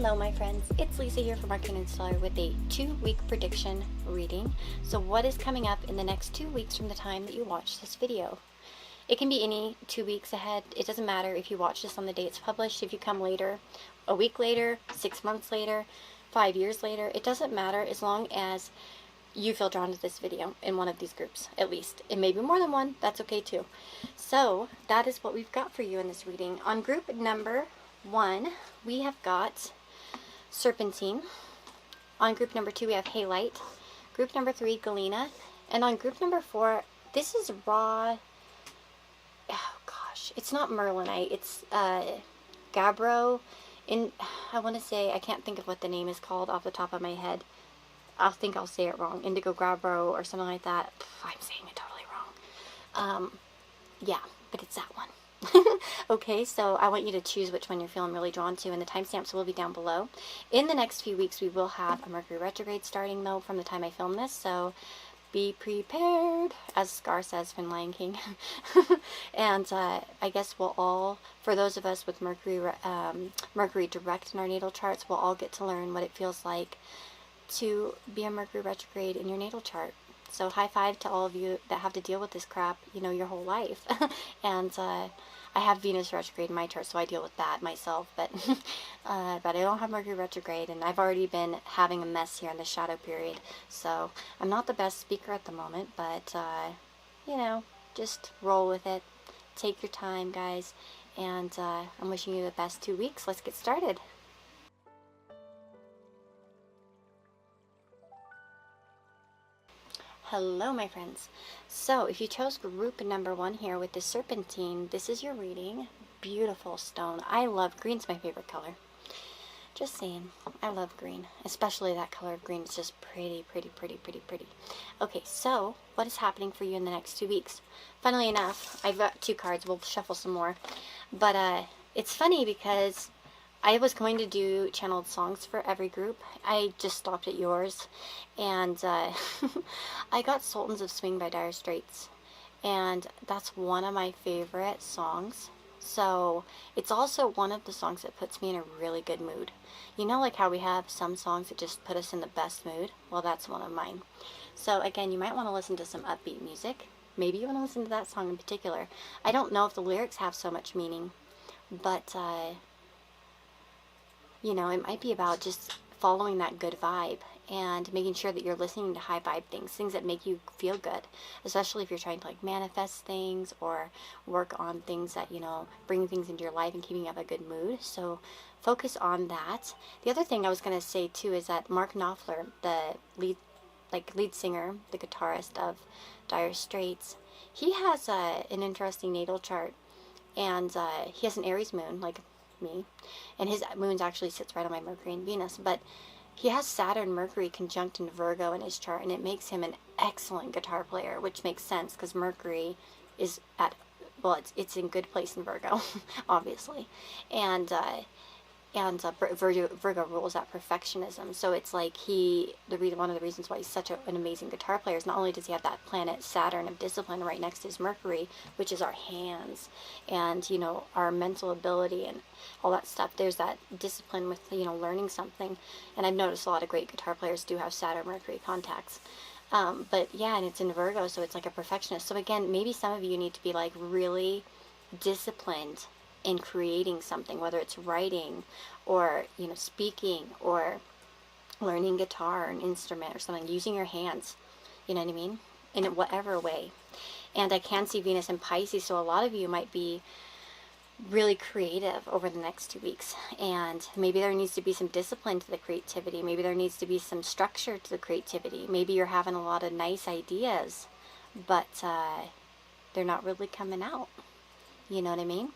Hello my friends, it's Lisa here from Arcane Installer with a 2-week prediction reading. So what is coming up in the next 2 weeks from the time that you watch this video? It can be any 2 weeks ahead. It doesn't matter if you watch this on the day it's published, if you come later, a week later, 6 months later, 5 years later. It doesn't matter as long as you feel drawn to this video in one of these groups, at least. It may be more than one, that's okay too. So that is what we've got for you in this reading. On group number 1, we have got Serpentine. On group number 2, we have Halite. Group number 3, Galena. And on group number 4, this is raw. Oh gosh, it's not Merlinite. It's Gabbro. I want to say, I can't think of what the name is called off the top of my head. I think I'll say it wrong. Indigo Gabbro or something like that. I'm saying it totally wrong. Yeah, but it's that one. Okay, so I want you to choose which one you're feeling really drawn to, and the timestamps will be down below. In the next few weeks, we will have a Mercury retrograde starting, though, from the time I film this, so be prepared, as Scar says from Lion King. And I guess we'll all, for those of us with Mercury direct in our natal charts, we'll all get to learn what it feels like to be a Mercury retrograde in your natal chart. So high five to all of you that have to deal with this crap, you know, your whole life. And I have Venus retrograde in my chart, so I deal with that myself. But but I don't have Mercury retrograde, and I've already been having a mess here in the shadow period. So I'm not the best speaker at the moment, but you know, just roll with it. Take your time, guys. And I'm wishing you the best 2 weeks. Let's get started. Hello my friends. So if you chose group number 1 here with the Serpentine, this is your reading. Beautiful stone. I love green's my favorite color. Just saying, I love green, especially that color of green. It's just pretty, pretty, pretty, pretty, pretty. Okay, so what is happening for you in the next 2 weeks? Funnily enough, I've got 2 cards. We'll shuffle some more. But it's funny because I was going to do channeled songs for every group. I just stopped at yours. And I got Sultans of Swing by Dire Straits. And that's one of my favorite songs. So it's also one of the songs that puts me in a really good mood. You know, like how we have some songs that just put us in the best mood? Well, that's one of mine. So again, you might want to listen to some upbeat music. Maybe you want to listen to that song in particular. I don't know if the lyrics have so much meaning. But you know, it might be about just following that good vibe and making sure that you're listening to high vibe things that make you feel good, especially if you're trying to like manifest things or work on things that, you know, bring things into your life and keeping up a good mood. So focus on that. The other thing I was going to say too is that Mark Knopfler, the lead singer, the guitarist of Dire Straits, he has an interesting natal chart, and he has an Aries moon, like me, and his moon actually sits right on my Mercury and Venus, but he has Saturn Mercury conjunct in Virgo in his chart, and it makes him an excellent guitar player, which makes sense because Mercury is at, well, it's in good place in Virgo, obviously, and Virgo rules that perfectionism. So it's like one of the reasons why he's such an amazing guitar player is not only does he have that planet Saturn of discipline right next to his Mercury, which is our hands and, you know, our mental ability and all that stuff. There's that discipline with, you know, learning something. And I've noticed a lot of great guitar players do have Saturn Mercury contacts. But yeah, and it's in Virgo, so it's like a perfectionist. So again, maybe some of you need to be like really disciplined in creating something, whether it's writing or, you know, speaking or learning guitar or an instrument or something, using your hands, you know what I mean, in whatever way. And I can see Venus in Pisces, so a lot of you might be really creative over the next 2 weeks, and maybe there needs to be some discipline to the creativity, maybe there needs to be some structure to the creativity, maybe you're having a lot of nice ideas, but they're not really coming out, you know what I mean?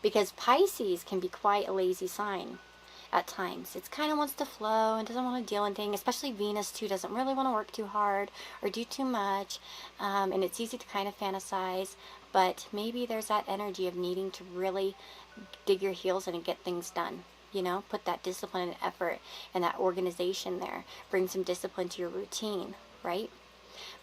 Because Pisces can be quite a lazy sign at times. It kind of wants to flow and doesn't want to deal anything, especially Venus too doesn't really want to work too hard or do too much, and it's easy to kind of fantasize, but maybe there's that energy of needing to really dig your heels in and get things done. You know, put that discipline and effort and that organization there. Bring some discipline to your routine, right?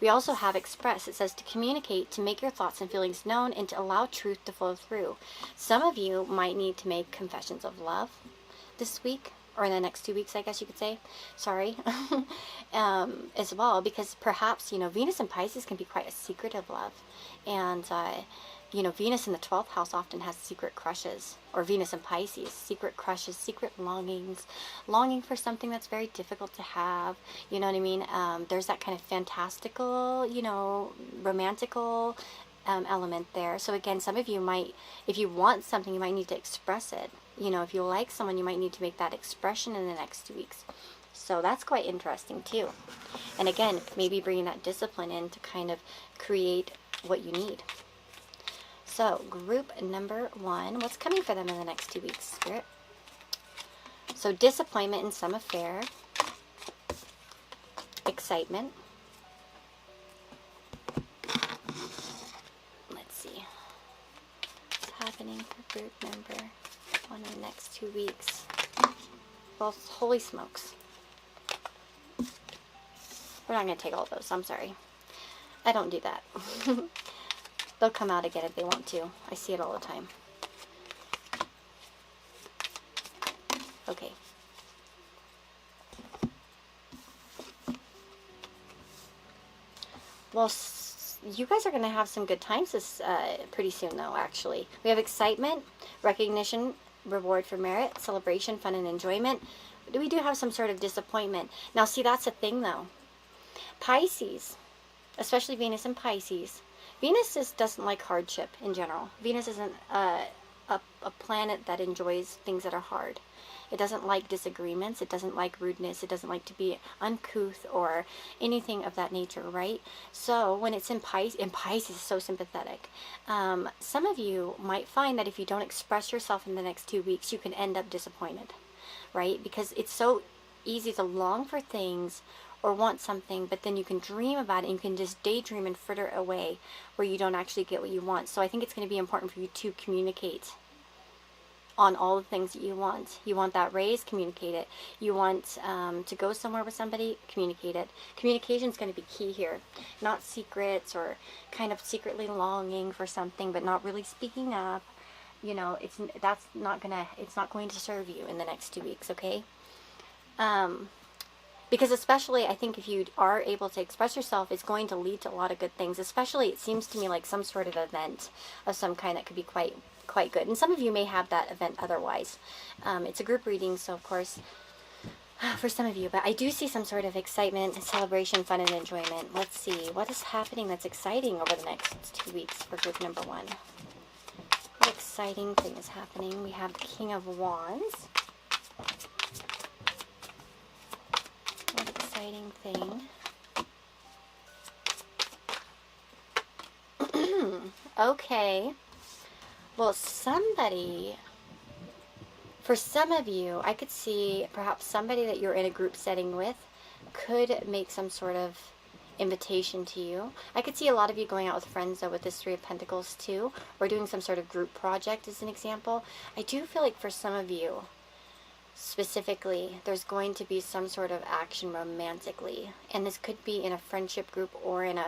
We also have express. It says to communicate, to make your thoughts and feelings known, and to allow truth to flow through. Some of you might need to make confessions of love this week, or in the next 2 weeks, I guess you could say, sorry, as well, because perhaps, you know, Venus and Pisces can be quite a secretive love, and, you know, Venus in the 12th house often has secret crushes, or Venus and Pisces, secret crushes, secret longings, longing for something that's very difficult to have, you know what I mean? There's that kind of fantastical, you know, romantical element there. So again, some of you might, if you want something, you might need to express it. You know, if you like someone, you might need to make that expression in the next 2 weeks. So that's quite interesting too. And again, maybe bringing that discipline in to kind of create what you need. So group number 1, what's coming for them in the next 2 weeks, Spirit? So disappointment in some affair, excitement. Let's see what's happening for group number 1 in the next 2 weeks. Well, holy smokes. We're not going to take all of those. I'm sorry. I don't do that. They'll come out again if they want to. I see it all the time. Okay. Well, you guys are going to have some good times this pretty soon, though, actually. We have excitement, recognition, reward for merit, celebration, fun, and enjoyment. We do have some sort of disappointment. Now, see, that's a thing, though. Pisces, especially Venus and Pisces. Venus doesn't like hardship in general. Venus isn't a planet that enjoys things that are hard. It doesn't like disagreements. It doesn't like rudeness. It doesn't like to be uncouth or anything of that nature, right? So when it's in Pisces is so sympathetic. Some of you might find that if you don't express yourself in the next 2 weeks, you can end up disappointed, right? Because it's so easy to long for things or want something, but then you can dream about it and you can just daydream and fritter away where you don't actually get what you want. So I think it's going to be important for you to communicate on all the things that you want. You want that raise, communicate it. You want to go somewhere with somebody, communicate it. Communication is going to be key here. Not secrets or kind of secretly longing for something but not really speaking up. You know, it's not going to serve you in the next 2 weeks, okay? Because especially, I think if you are able to express yourself, it's going to lead to a lot of good things. Especially, it seems to me like some sort of event of some kind that could be quite good. And some of you may have that event otherwise. It's a group reading, so of course, for some of you. But I do see some sort of excitement, celebration, fun, and enjoyment. Let's see. What is happening that's exciting over the next 2 weeks for group number 1? What exciting thing is happening? We have the King of Wands. Exciting thing. Okay. Well, for some of you, I could see perhaps somebody that you're in a group setting with could make some sort of invitation to you. I could see a lot of you going out with friends, though, with this 3 of Pentacles, too, or doing some sort of group project as an example. I do feel like for some of you, specifically, there's going to be some sort of action romantically, and this could be in a friendship group or in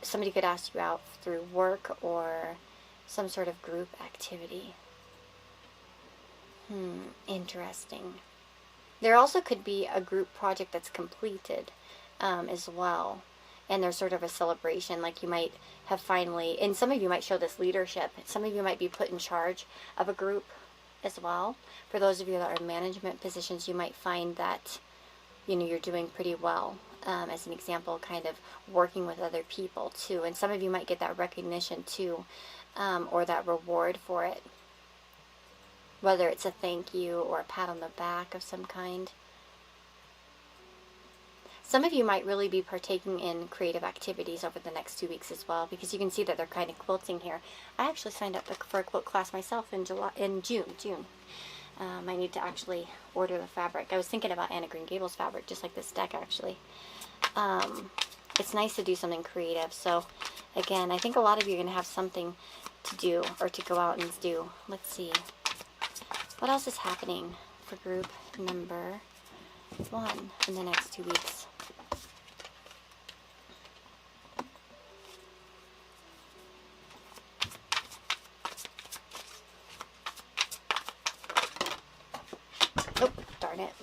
somebody could ask you out through work or some sort of group activity. Interesting. There also could be a group project that's completed as well, and there's sort of a celebration, like you might have finally, and some of you might show this leadership. Some of you might be put in charge of a group as well. For those of you that are in management positions, you might find that, you know, you're doing pretty well. As an example, kind of working with other people too. And some of you might get that recognition too, or that reward for it. Whether it's a thank you or a pat on the back of some kind. Some of you might really be partaking in creative activities over the next 2 weeks as well, because you can see that they're kind of quilting here. I actually signed up for a quilt class myself in June. I need to actually order the fabric. I was thinking about Anna Green Gables fabric, just like this deck actually. It's nice to do something creative. So again, I think a lot of you are going to have something to do or to go out and do. Let's see. What else is happening for group number 1 in the next 2 weeks? Oh, darn it.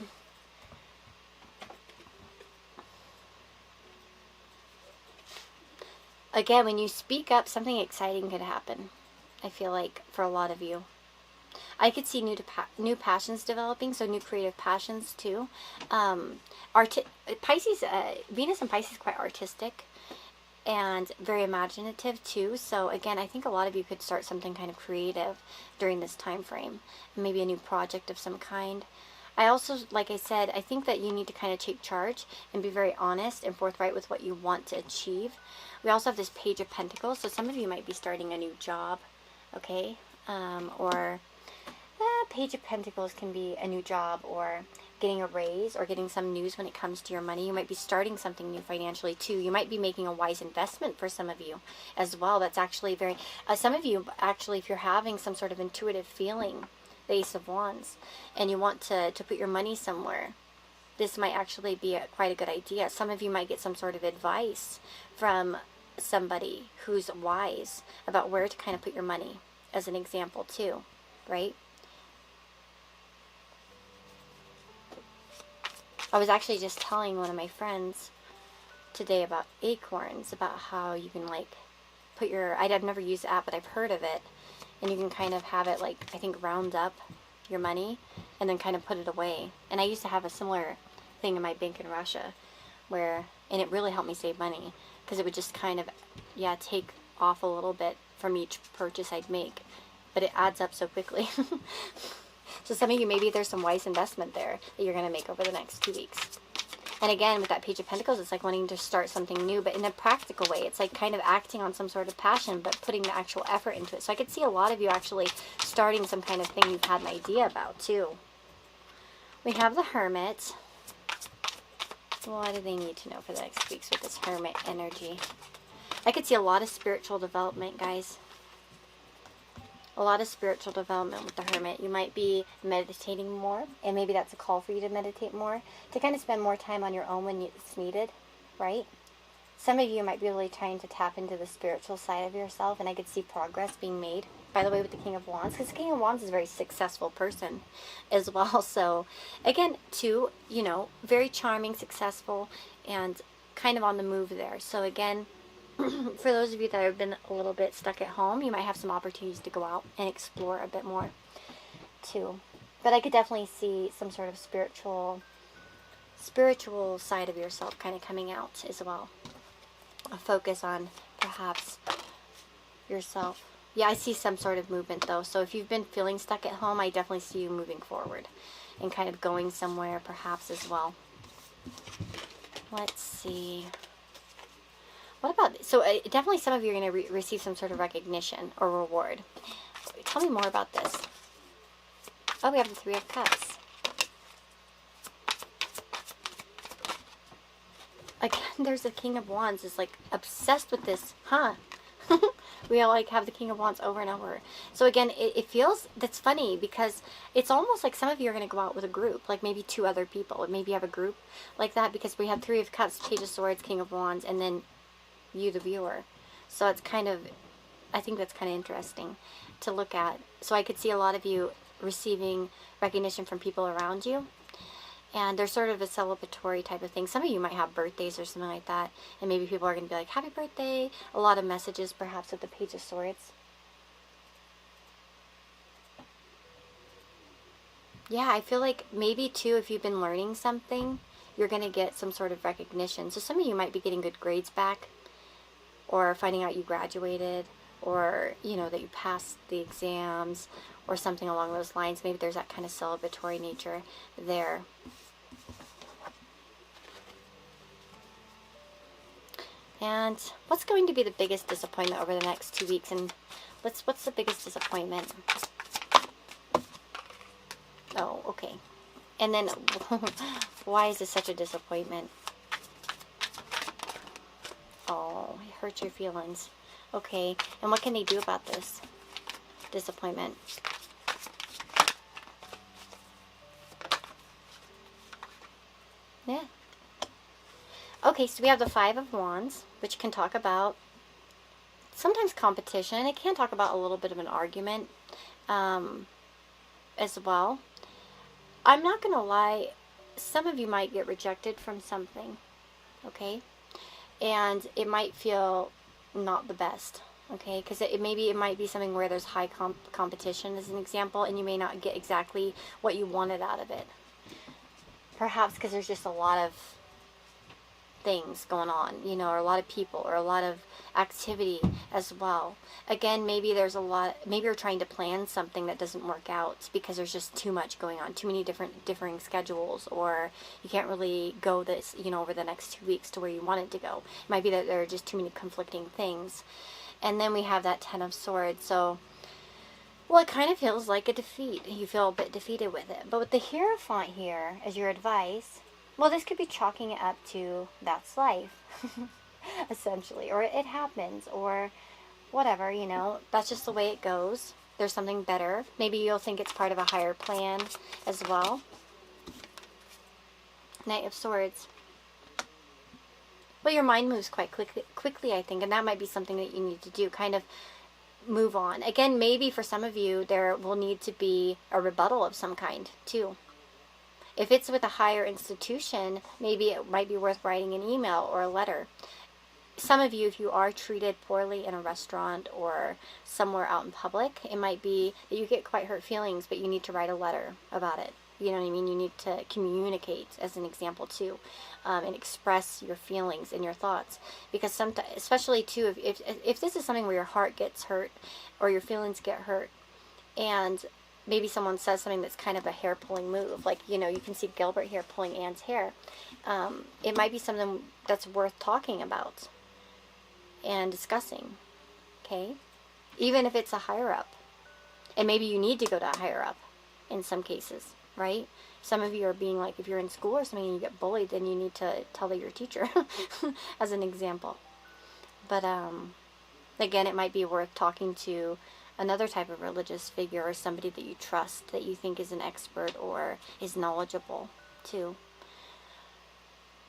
again, when you speak up, something exciting could happen. I feel like for a lot of you. I could see new passions developing, so new creative passions too. Pisces, Venus and Pisces, quite artistic and very imaginative too. So again, I think a lot of you could start something kind of creative during this time frame, maybe a new project of some kind. I also, like I said, I think that you need to kind of take charge and be very honest and forthright with what you want to achieve. We also have this Page of Pentacles, so some of you might be starting a new job, okay? Or Page of Pentacles can be a new job or getting a raise or getting some news when it comes to your money. You might be starting something new financially too. You might be making a wise investment for some of you as well. That's actually very, some of you actually, if you're having some sort of intuitive feeling, the Ace of Wands, and you want to put your money somewhere, this might actually be quite a good idea. Some of you might get some sort of advice from somebody who's wise about where to kind of put your money, as an example too, right? I was actually just telling one of my friends today about acorns, about how you can like put your, I've never used the app, but I've heard of it, and you can kind of have it like, I think, round up your money and then kind of put it away. And I used to have a similar thing in my bank in Russia where, and it really helped me save money because it would just kind of, yeah, take off a little bit from each purchase I'd make, but it adds up so quickly. So some of you, maybe there's some wise investment there that you're going to make over the next 2 weeks. And again, with that Page of Pentacles, it's like wanting to start something new, but in a practical way. It's like kind of acting on some sort of passion, but putting the actual effort into it. So I could see a lot of you actually starting some kind of thing you've had an idea about, too. We have the Hermit. What do they need to know for the next weeks with this Hermit energy? I could see a lot of spiritual development, guys. A lot of spiritual development with the Hermit. You might be meditating more, and maybe that's a call for you to meditate more, to kind of spend more time on your own when it's needed, right? Some of you might be really trying to tap into the spiritual side of yourself, and I could see progress being made, by the way, with the King of Wands, because the King of Wands is a very successful person as well. So, again, too, you know, very charming, successful, and kind of on the move there. So, again, for those of you that have been a little bit stuck at home, you might have some opportunities to go out and explore a bit more too. But I could definitely see some sort of spiritual side of yourself kind of coming out as well. A focus on perhaps yourself. Yeah, I see some sort of movement though. So if you've been feeling stuck at home, I definitely see you moving forward and kind of going somewhere perhaps as well. Let's see. What about, so definitely some of you are going to receive some sort of recognition or reward. Tell me more about this. Oh, we have the Three of Cups. Again, there's the King of Wands is like obsessed with this, huh? We all like have the King of Wands over and over. So again, it feels, that's funny because it's almost like some of you are going to go out with a group, like maybe 2 other people. Maybe you have a group like that because we have Three of Cups, Page of Swords, King of Wands, and then you, the viewer. So it's kind of, I think that's kind of interesting to look at. So I could see a lot of you receiving recognition from people around you, and there's sort of a celebratory type of thing. Some of you might have birthdays or something like that, and maybe people are going to be like, happy birthday. A lot of messages perhaps with the Page of Swords. Yeah, I feel like maybe too, if you've been learning something, you're going to get some sort of recognition. So some of you might be getting good grades back, or finding out you graduated, or, you know, that you passed the exams, or something along those lines. Maybe there's that kind of celebratory nature there. And what's going to be the biggest disappointment over the next 2 weeks? And what's the biggest disappointment? Oh, okay. And then, why is this such a disappointment? Oh, it hurts your feelings. Okay, and what can they do about this disappointment? Yeah. Okay, so we have the Five of Wands, which can talk about sometimes competition. It can talk about a little bit of an argument as well. I'm not going to lie, some of you might get rejected from something, okay? And it might feel not the best. Okay, because maybe it might be something where there's high competition as an example, and you may not get exactly what you wanted out of it. Perhaps because there's just a lot of things going on, you know, or a lot of people, or a lot of activity as well. Again, maybe there's a lot, maybe you're trying to plan something that doesn't work out because there's just too much going on, too many differing schedules, or you can't really go this, you know, over the next 2 weeks to where you want it to go. It might be that there are just too many conflicting things. And then we have that Ten of Swords. So, well, it kind of feels like a defeat. You feel a bit defeated with it. But with the Hierophant here as your advice, well, this could be chalking it up to that's life, essentially. Or it happens, or whatever, you know. That's just the way it goes. There's something better. Maybe you'll think it's part of a higher plan as well. Knight of Swords. But your mind moves quite quickly, I think, and that might be something that you need to do, kind of move on. Again, maybe for some of you, there will need to be a rebuttal of some kind, too. If it's with a higher institution, maybe it might be worth writing an email or a letter. Some of you, if you are treated poorly in a restaurant or somewhere out in public, it might be that you get quite hurt feelings, but you need to write a letter about it. You know what I mean? You need to communicate, as an example, too, and express your feelings and your thoughts. Because sometimes, especially, too, if this is something where your heart gets hurt or your feelings get hurt, and maybe someone says something that's kind of a hair-pulling move, like, you know, you can see Gilbert here pulling Anne's hair. It might be something that's worth talking about and discussing, okay? Even if it's a higher-up. And maybe you need to go to a higher-up in some cases, right? Some of you are being like, if you're in school or something and you get bullied, then you need to tell your teacher, as an example. But, again, it might be worth talking to another type of religious figure, or somebody that you trust, that you think is an expert or is knowledgeable, too.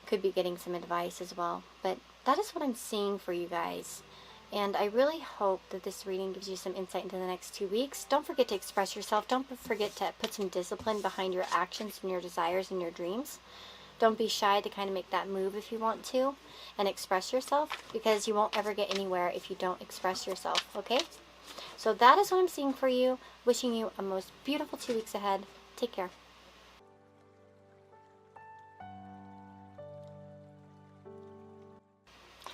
Could be getting some advice as well. But that is what I'm seeing for you guys. And I really hope that this reading gives you some insight into the next 2 weeks. Don't forget to express yourself. Don't forget to put some discipline behind your actions and your desires and your dreams. Don't be shy to kind of make that move if you want to, and express yourself, because you won't ever get anywhere if you don't express yourself, okay? So that is what I'm seeing for you. Wishing you a most beautiful 2 weeks ahead. Take care.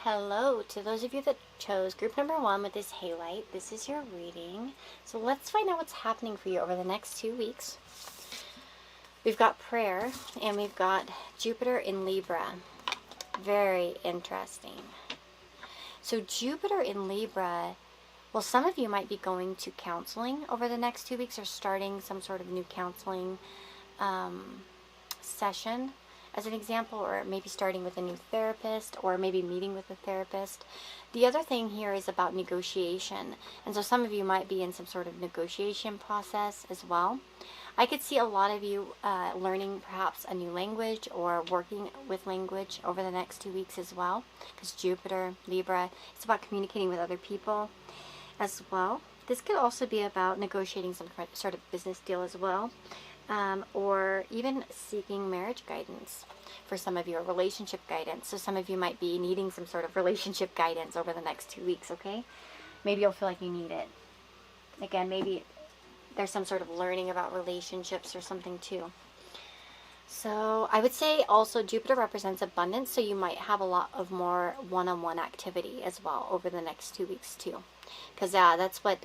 Hello to those of you that chose group number 1 with this halite. This is your reading. So let's find out what's happening for you over the next 2 weeks. We've got prayer, and we've got Jupiter in Libra. Very interesting. So Jupiter in Libra, well, some of you might be going to counseling over the next 2 weeks, or starting some sort of new counseling session, as an example, or maybe starting with a new therapist, or maybe meeting with a therapist. The other thing here is about negotiation, and so some of you might be in some sort of negotiation process as well. I could see a lot of you learning perhaps a new language, or working with language over the next 2 weeks as well, because Jupiter, Libra, it's about communicating with other people as well. This could also be about negotiating some sort of business deal as well. Or even seeking marriage guidance for some of you, or relationship guidance. So some of you might be needing some sort of relationship guidance over the next 2 weeks, okay? Maybe you'll feel like you need it. Again, maybe there's some sort of learning about relationships or something too. So I would say also Jupiter represents abundance, so you might have a lot of more one-on-one activity as well over the next 2 weeks too. Because that's what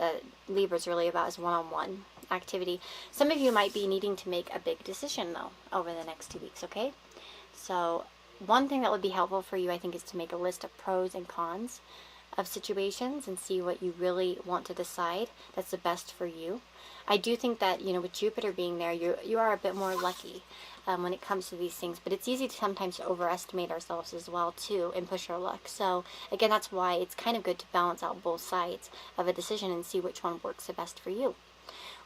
Libra is really about, is one-on-one activity. Some of you might be needing to make a big decision though over the next 2 weeks, okay? So one thing that would be helpful for you, I think, is to make a list of pros and cons of situations and see what you really want to decide that's the best for you. I do think that, you know, with Jupiter being there, you are a bit more lucky when it comes to these things, but it's easy to sometimes overestimate ourselves as well too, and push our luck. So again, that's why it's kind of good to balance out both sides of a decision and see which one works the best for you.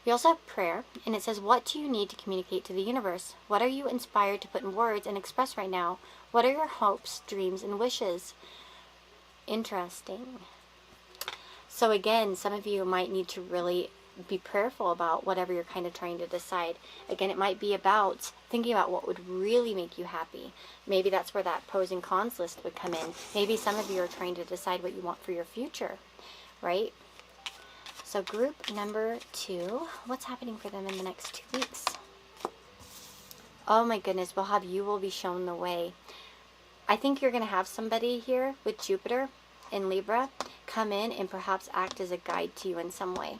We also have prayer, and it says, what do you need to communicate to the universe? What are you inspired to put in words and express right now? What are your hopes, dreams, and wishes? Interesting. So again, some of you might need to really be prayerful about whatever you're kind of trying to decide. Again, it might be about thinking about what would really make you happy. Maybe that's where that pros and cons list would come in. Maybe some of you are trying to decide what you want for your future, right? So group number 2, what's happening for them in the next 2 weeks? Oh my goodness, we'll have you will be shown the way. I think you're going to have somebody here with Jupiter in Libra come in and perhaps act as a guide to you in some way.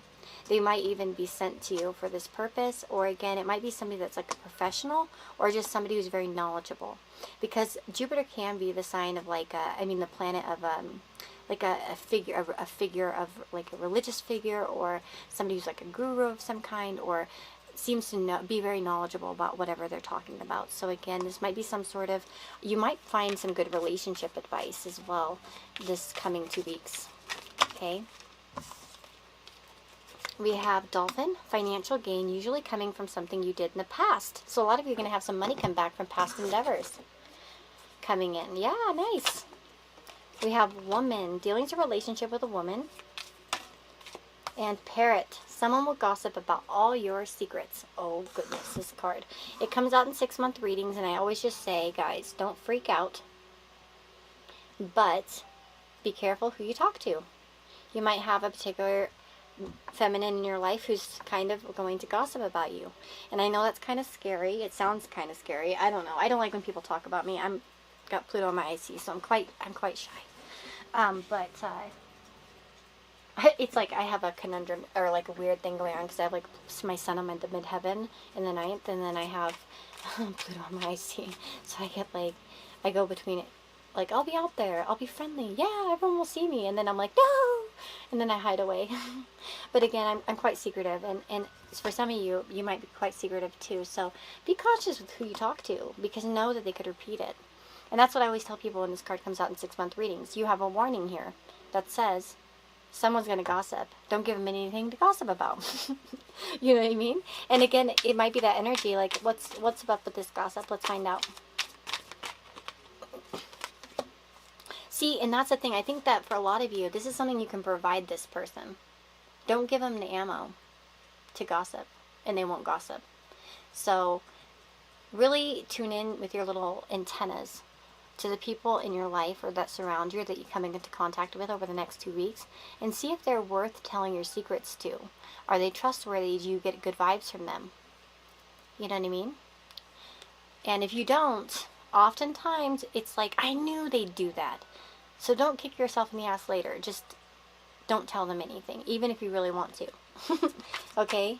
They might even be sent to you for this purpose, or again, it might be somebody that's like a professional or just somebody who's very knowledgeable. Because Jupiter can be the sign of like the planet of like a figure of like a religious figure, or somebody who's like a guru of some kind, or seems to be very knowledgeable about whatever they're talking about. So again, this might be some sort of, you might find some good relationship advice as well this coming 2 weeks. Okay. We have Dolphin, financial gain, usually coming from something you did in the past. So a lot of you are going to have some money come back from past endeavors coming in. Yeah, nice. We have Woman, dealings a relationship with a woman. And Parrot, someone will gossip about all your secrets. Oh goodness, this card. It comes out in 6-month readings, and I always just say, guys, don't freak out. But be careful who you talk to. You might have a particular feminine in your life who's kind of going to gossip about you. And I know that's kind of scary. It sounds kind of scary. I don't know. I don't like when people talk about me. I'm got Pluto on my IC, so I'm quite shy. It's like I have a conundrum, or like a weird thing going on, because I have like my sun on the midheaven in the 9th, and then I have Pluto on my IC. So I get like, I go between it. Like, I'll be out there, I'll be friendly, yeah, everyone will see me, and then I'm like, no, and then I hide away. But again, I'm quite secretive, and for some of you, you might be quite secretive too, so be cautious with who you talk to, because know that they could repeat it. And that's what I always tell people when this card comes out in 6-month readings. You have a warning here that says, someone's going to gossip. Don't give them anything to gossip about. You know what I mean? And again, it might be that energy, like, what's up with this gossip? Let's find out. See, and that's the thing. I think that for a lot of you, this is something you can provide this person. Don't give them the ammo to gossip, and they won't gossip. So really tune in with your little antennas to the people in your life or that surround you, that you come into contact with over the next 2 weeks, and see if they're worth telling your secrets to. Are they trustworthy? Do you get good vibes from them? You know what I mean? And if you don't, oftentimes it's like, I knew they'd do that. So don't kick yourself in the ass later. Just don't tell them anything, even if you really want to. Okay?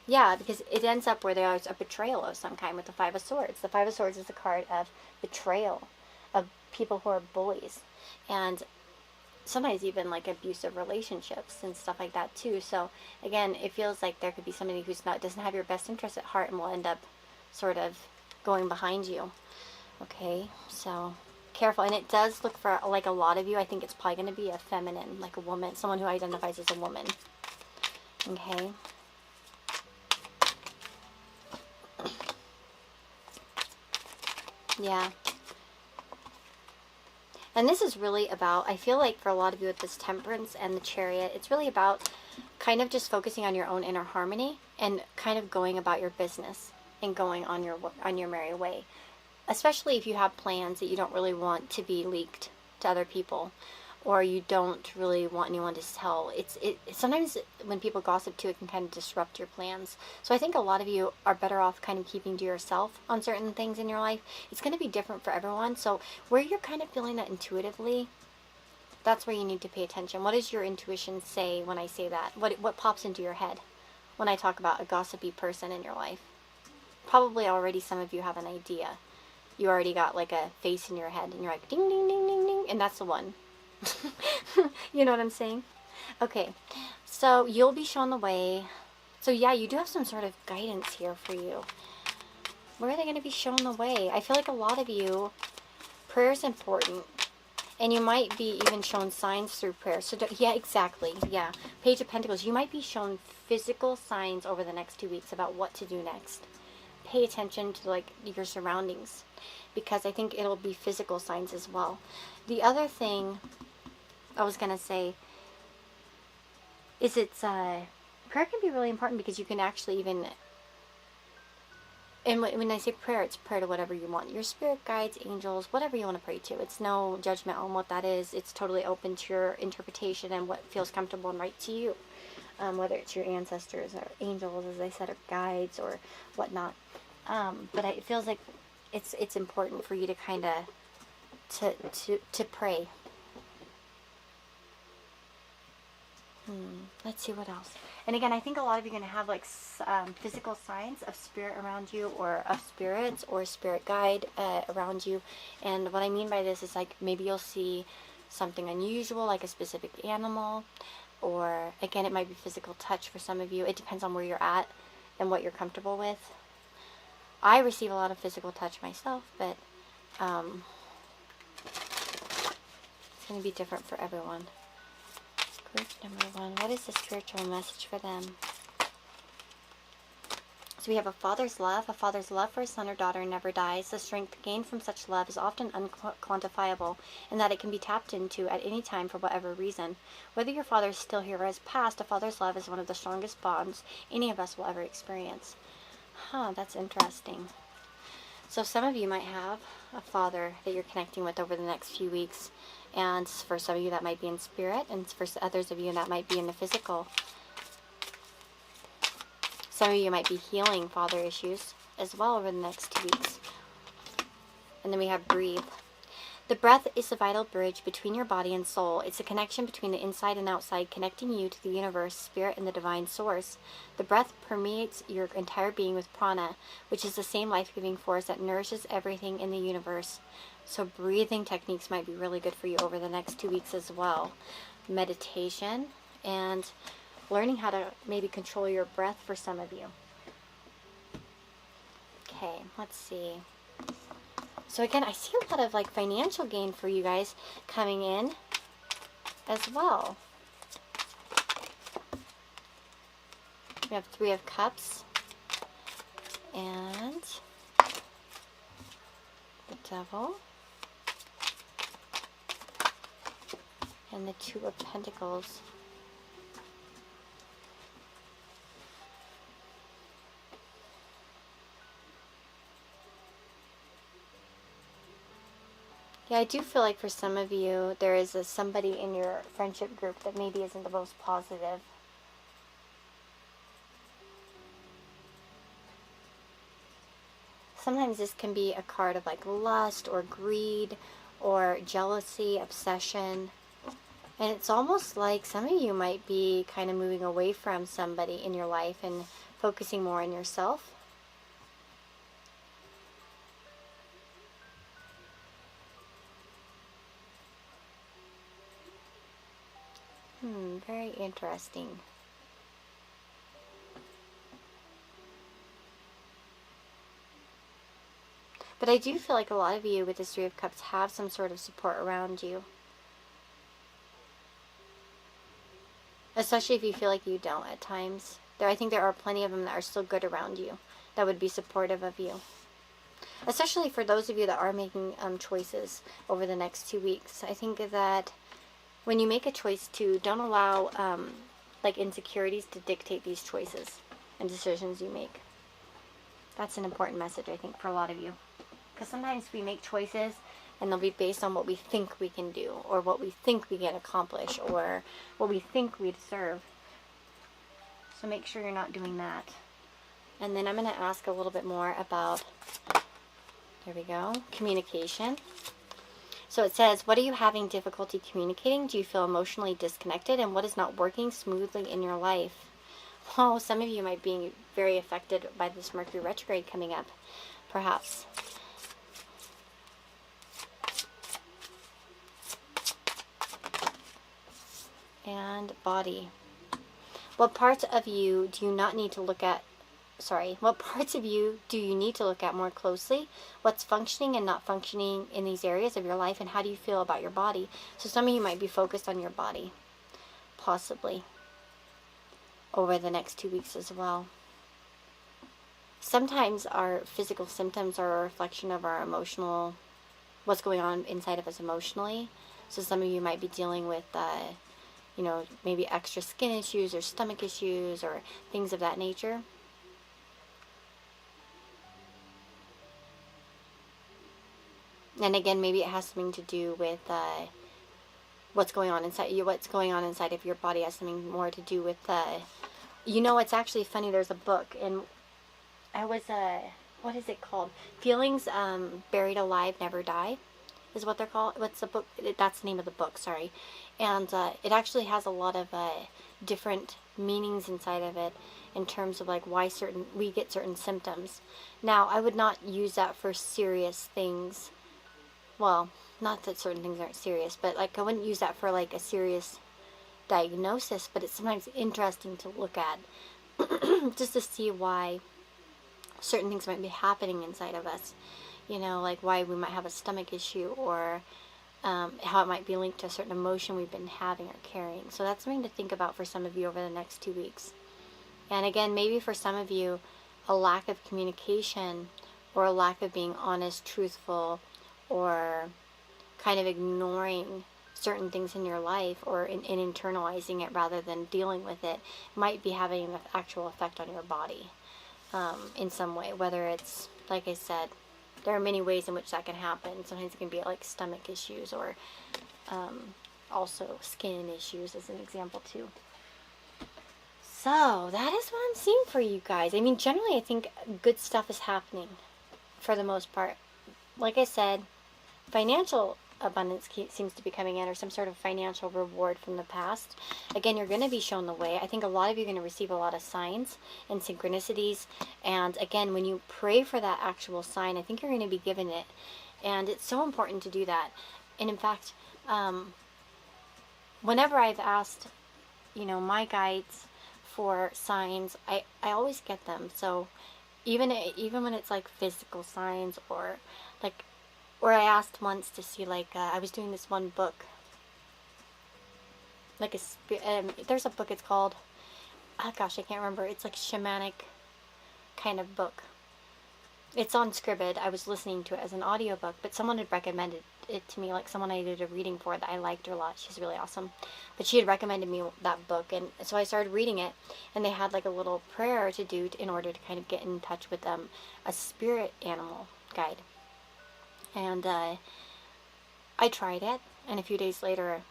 Yeah, because it ends up where there's a betrayal of some kind with the 5 of Swords. The 5 of Swords is a card of betrayal, of people who are bullies, and sometimes even like abusive relationships and stuff like that too. So again, it feels like there could be somebody who's doesn't have your best interest at heart and will end up sort of going behind you. Okay, so careful. And it does look for, like, a lot of you, I think it's probably going to be a feminine, like a woman, someone who identifies as a woman. Okay. Yeah. And this is really about, I feel like for a lot of you with this Temperance and the Chariot, it's really about kind of just focusing on your own inner harmony and kind of going about your business and going on your merry way. Especially if you have plans that you don't really want to be leaked to other people, or you don't really want anyone to tell. Sometimes when people gossip too, it can kind of disrupt your plans. So I think a lot of you are better off kind of keeping to yourself on certain things in your life. It's going to be different for everyone. So where you're kind of feeling that intuitively, that's where you need to pay attention. What does your intuition say when I say that? What pops into your head when I talk about a gossipy person in your life? Probably already some of you have an idea. You already got like a face in your head, and you're like, ding, ding, ding, ding, ding, and that's the one. You know what I'm saying? Okay, so you'll be shown the way. So yeah, you do have some sort of guidance here for you. Where are they going to be shown the way? I feel like a lot of you, prayer is important. And you might be even shown signs through prayer. So yeah, exactly. Yeah. Page of Pentacles. You might be shown physical signs over the next 2 weeks about what to do next. Pay attention to like your surroundings, because I think it'll be physical signs as well. The other thing I was going to say, is prayer can be really important because you can actually even, and when I say prayer, it's prayer to whatever you want. Your spirit guides, angels, whatever you want to pray to. It's no judgment on what that is. It's totally open to your interpretation and what feels comfortable and right to you. Whether it's your ancestors or angels, as I said, or guides or whatnot. But it feels like it's important for you to kind of to pray. Let's see what else. And again, I think a lot of you are going to have like physical signs of spirit around you, or of spirits or spirit guide around you. And what I mean by this is like maybe you'll see something unusual, like a specific animal, or again, it might be physical touch for some of you. It depends on where you're at and what you're comfortable with. I receive a lot of physical touch myself, but it's going to be different for everyone. Group number 1. What is the spiritual message for them? So we have a father's love. A father's love for his son or daughter never dies. The strength gained from such love is often unquantifiable, in that it can be tapped into at any time for whatever reason. Whether your father is still here or has passed, a father's love is one of the strongest bonds any of us will ever experience. That's interesting. So some of you might have a father that you're connecting with over the next few weeks. And for some of you that might be in spirit, and for others of you that might be in the physical. Some of you might be healing father issues as well over the next 2 weeks. And then we have breathe. The breath is the vital bridge between your body and soul. It's a connection between the inside and outside, connecting you to the universe, spirit, and the divine source. The breath permeates your entire being with prana, which is the same life-giving force that nourishes everything in the universe. So breathing techniques might be really good for you over the next 2 weeks as well. Meditation and learning how to maybe control your breath for some of you. Okay, let's see. So again, I see a lot of like financial gain for you guys coming in as well. We have 3 of Cups and the Devil and the 2 of Pentacles. Yeah, I do feel like for some of you, there is somebody in your friendship group that maybe isn't the most positive. Sometimes this can be a card of like lust or greed or jealousy, obsession. And it's almost like some of you might be kind of moving away from somebody in your life and focusing more on yourself. Very interesting. But I do feel like a lot of you with this 3 of Cups have some sort of support around you. Especially if you feel like you don't at times. I think there are plenty of them that are still good around you, that would be supportive of you. Especially for those of you that are making choices over the next 2 weeks. I think that when you make a choice too, don't allow like insecurities to dictate these choices and decisions you make. That's an important message, I think, for a lot of you. Because sometimes we make choices and they'll be based on what we think we can do, or what we think we can accomplish, or what we think we deserve. So make sure you're not doing that. And then I'm going to ask a little bit more about, there we go, communication. So it says, what are you having difficulty communicating? Do you feel emotionally disconnected? And what is not working smoothly in your life? Well, some of you might be very affected by this Mercury retrograde coming up, perhaps. And body. What parts of you do you not need to look at? What parts of you do you need to look at more closely? What's functioning and not functioning in these areas of your life, and how do you feel about your body? So some of you might be focused on your body, possibly, over the next 2 weeks as well. Sometimes our physical symptoms are a reflection of our emotional, what's going on inside of us emotionally. So some of you might be dealing with, you know, maybe extra skin issues or stomach issues or things of that nature. And again, maybe it has something to do with what's going on inside you. What's going on inside of your body has something more to do with, you know, it's actually funny. There's a book, and I was, what is it called? Feelings Buried Alive Never Die is what they're called. What's the book? That's the name of the book, sorry. And it actually has a lot of different meanings inside of it in terms of like why we get certain symptoms. Now, I would not use that for serious things. Well, not that certain things aren't serious, but like I wouldn't use that for like a serious diagnosis, but it's sometimes interesting to look at just to see why certain things might be happening inside of us. You know, like why we might have a stomach issue, or how it might be linked to a certain emotion we've been having or carrying. So that's something to think about for some of you over the next 2 weeks. And again, maybe for some of you, a lack of communication or a lack of being honest, truthful, or kind of ignoring certain things in your life, or in internalizing it rather than dealing with it, might be having an actual effect on your body in some way. Whether it's, like I said, there are many ways in which that can happen. Sometimes it can be like stomach issues, or also skin issues as an example too. So that is what I'm seeing for you guys. I mean, generally I think good stuff is happening for the most part. Like I said, financial abundance seems to be coming in, or some sort of financial reward from the past. Again, you're going to be shown the way. I think a lot of you are going to receive a lot of signs and synchronicities. And again, when you pray for that actual sign, I think you're going to be given it. And it's so important to do that. And in fact, whenever I've asked, you know, my guides for signs, I always get them. So even when it's like physical signs, or like, or I asked once to see, like, I was doing this one book, like there's a book, it's called, oh gosh, I can't remember, it's like shamanic kind of book. It's on Scribd. I was listening to it as an audiobook, but someone had recommended it to me, like someone I did a reading for that I liked her a lot. She's really awesome. But she had recommended me that book, and so I started reading it, and they had like a little prayer to do in order to kind of get in touch with a spirit animal guide. And I tried it, and a few days later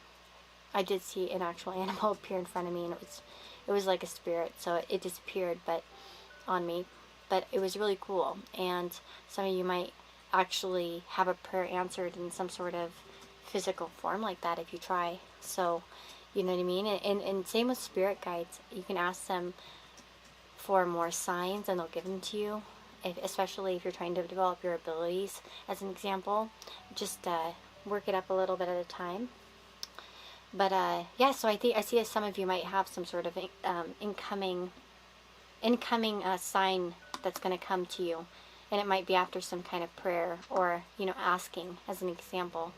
I did see an actual animal appear in front of me, and it was like a spirit, so it disappeared but on me. But it was really cool, and some of you might actually have a prayer answered in some sort of physical form like that if you try. So, you know what I mean? And same with spirit guides. You can ask them for more signs, and they'll give them to you. Especially if you're trying to develop your abilities, as an example. Just work it up a little bit at a time. But yeah, so I see some of you might have some sort of incoming sign that's going to come to you, and it might be after some kind of prayer, or, you know, asking, as an example.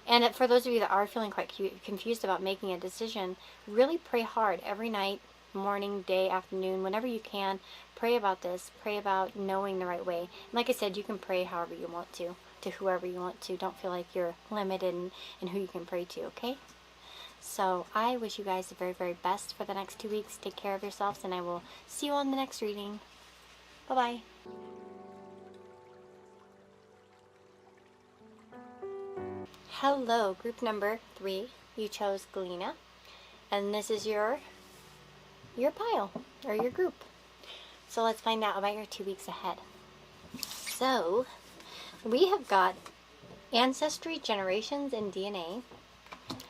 And for those of you that are feeling quite confused about making a decision, really pray hard every night, morning, day, afternoon, whenever you can. Pray about this. Pray about knowing the right way. And like I said, you can pray however you want to whoever you want to. Don't feel like you're limited in who you can pray to, okay? So I wish you guys the very, very best for the next 2 weeks. Take care of yourselves, and I will see you on the next reading. Bye-bye. Hello, group number 3. You chose Galena, and this is your pile, or your group. So let's find out about your 2 weeks ahead. So we have got ancestry, generations, and DNA,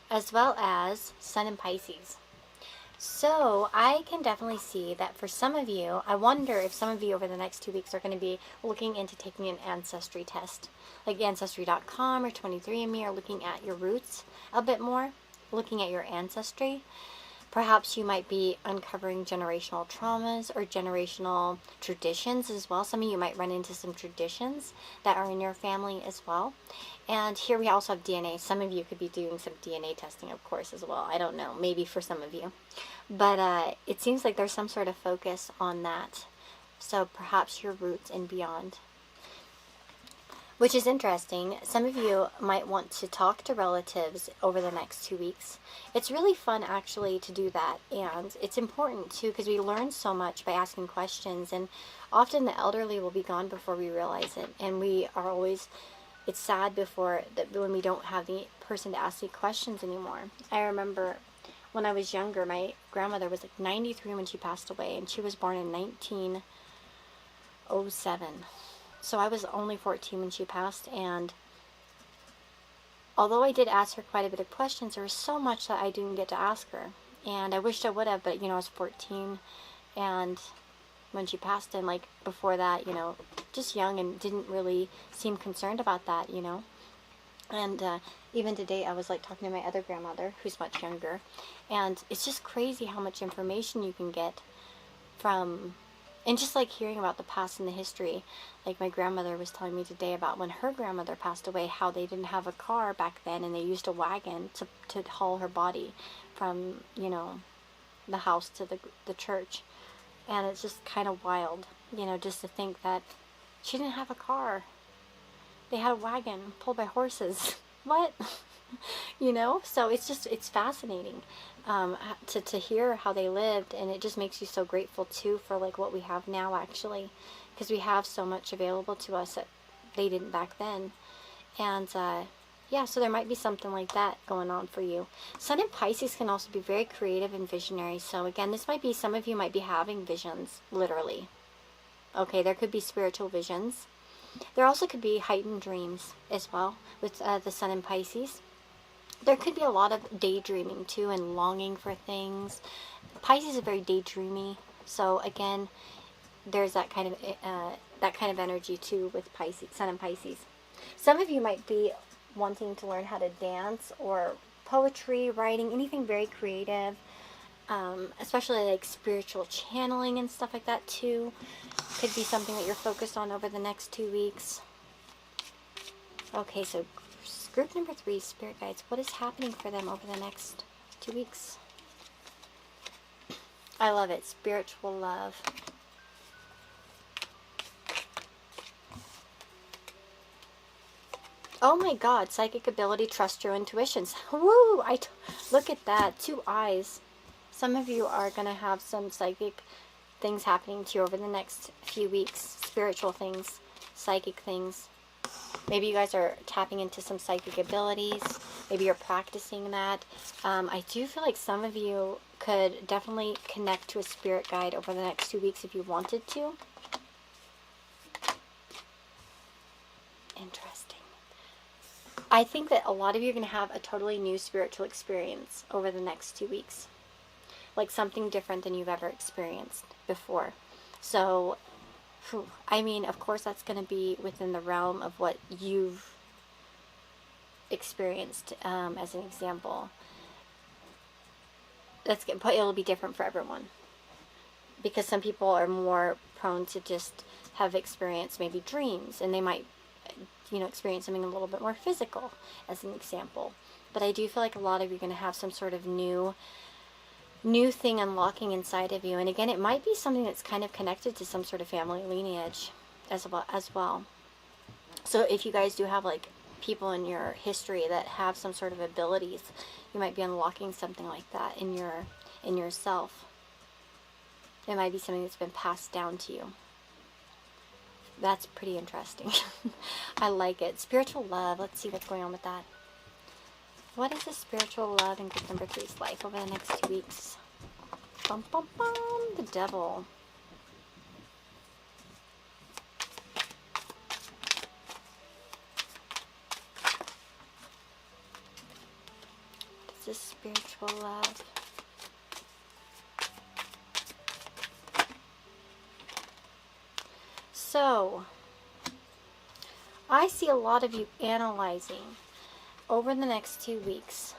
as well as Sun in Pisces. So I can definitely see that for some of you, I wonder if some of you over the next 2 weeks are going to be looking into taking an ancestry test, like Ancestry.com or 23andMe, or looking at your roots a bit more, looking at your ancestry. Perhaps you might be uncovering generational traumas or generational traditions as well. Some of you might run into some traditions that are in your family as well. And here we also have DNA. Some of you could be doing some DNA testing, of course, as well. I don't know, maybe for some of you. But it seems like there's some sort of focus on that. So perhaps your roots and beyond. Which is interesting. Some of you might want to talk to relatives over the next 2 weeks. It's really fun actually to do that, and it's important too because we learn so much by asking questions, and often the elderly will be gone before we realize it, and we are always, it's sad before that when we don't have the person to ask the questions anymore. I remember when I was younger, my grandmother was like 93 when she passed away, and she was born in 1907. So I was only 14 when she passed, and although I did ask her quite a bit of questions, there was so much that I didn't get to ask her. And I wished I would have, but, I was 14, and when she passed, and, like, before that, just young and didn't really seem concerned about that, And even today, I was, like, talking to my other grandmother, who's much younger, and it's just crazy how much information you can get from... And just like hearing about the past and the history, like my grandmother was telling me today about when her grandmother passed away, how they didn't have a car back then, and they used a wagon to haul her body from, the house to the church. And it's just kind of wild, just to think that she didn't have a car. They had a wagon pulled by horses. What? So it's fascinating to hear how they lived, and it just makes you so grateful too for like what we have now, actually, because we have so much available to us that they didn't back then. And yeah, so there might be something like that going on for you. Sun in Pisces can also be very creative and visionary. So again, this might be, some of you might be having visions, literally. Okay, there could be spiritual visions. There also could be heightened dreams as well with the Sun in Pisces. There could be a lot of daydreaming too, and longing for things. Pisces is very daydreamy, so again, there's that kind of energy too with Pisces, Sun in Pisces. Some of you might be wanting to learn how to dance or poetry, writing, anything very creative, especially like spiritual channeling and stuff like that too. Could be something that you're focused on over the next 2 weeks. Okay, so group number 3, Spirit Guides. What is happening for them over the next 2 weeks? I love it. Spiritual love. Oh my God. Psychic ability. Trust your intuitions. Woo! Look at that. 2 eyes. Some of you are going to have some psychic things happening to you over the next few weeks. Spiritual things. Psychic things. Maybe you guys are tapping into some psychic abilities. Maybe you're practicing that. I do feel like some of you could definitely connect to a spirit guide over the next 2 weeks if you wanted to. Interesting. I think that a lot of you are going to have a totally new spiritual experience over the next 2 weeks. Like something different than you've ever experienced before. So... I mean, of course, that's going to be within the realm of what you've experienced, as an example. But it'll be different for everyone. Because some people are more prone to just have experienced maybe dreams, and they might, experience something a little bit more physical, as an example. But I do feel like a lot of you are going to have some sort of new thing unlocking inside of you. And again, it might be something that's kind of connected to some sort of family lineage as well. So if you guys do have like people in your history that have some sort of abilities, you might be unlocking something like that in yourself. It might be something that's been passed down to you. That's pretty interesting. I like it. Spiritual love. Let's see what's going on with that. What is the spiritual love in group number 3's life over the next 2 weeks? Bum, bum, bum. The Devil. What's this spiritual love? So, I see a lot of you analyzing over the next 2 weeks,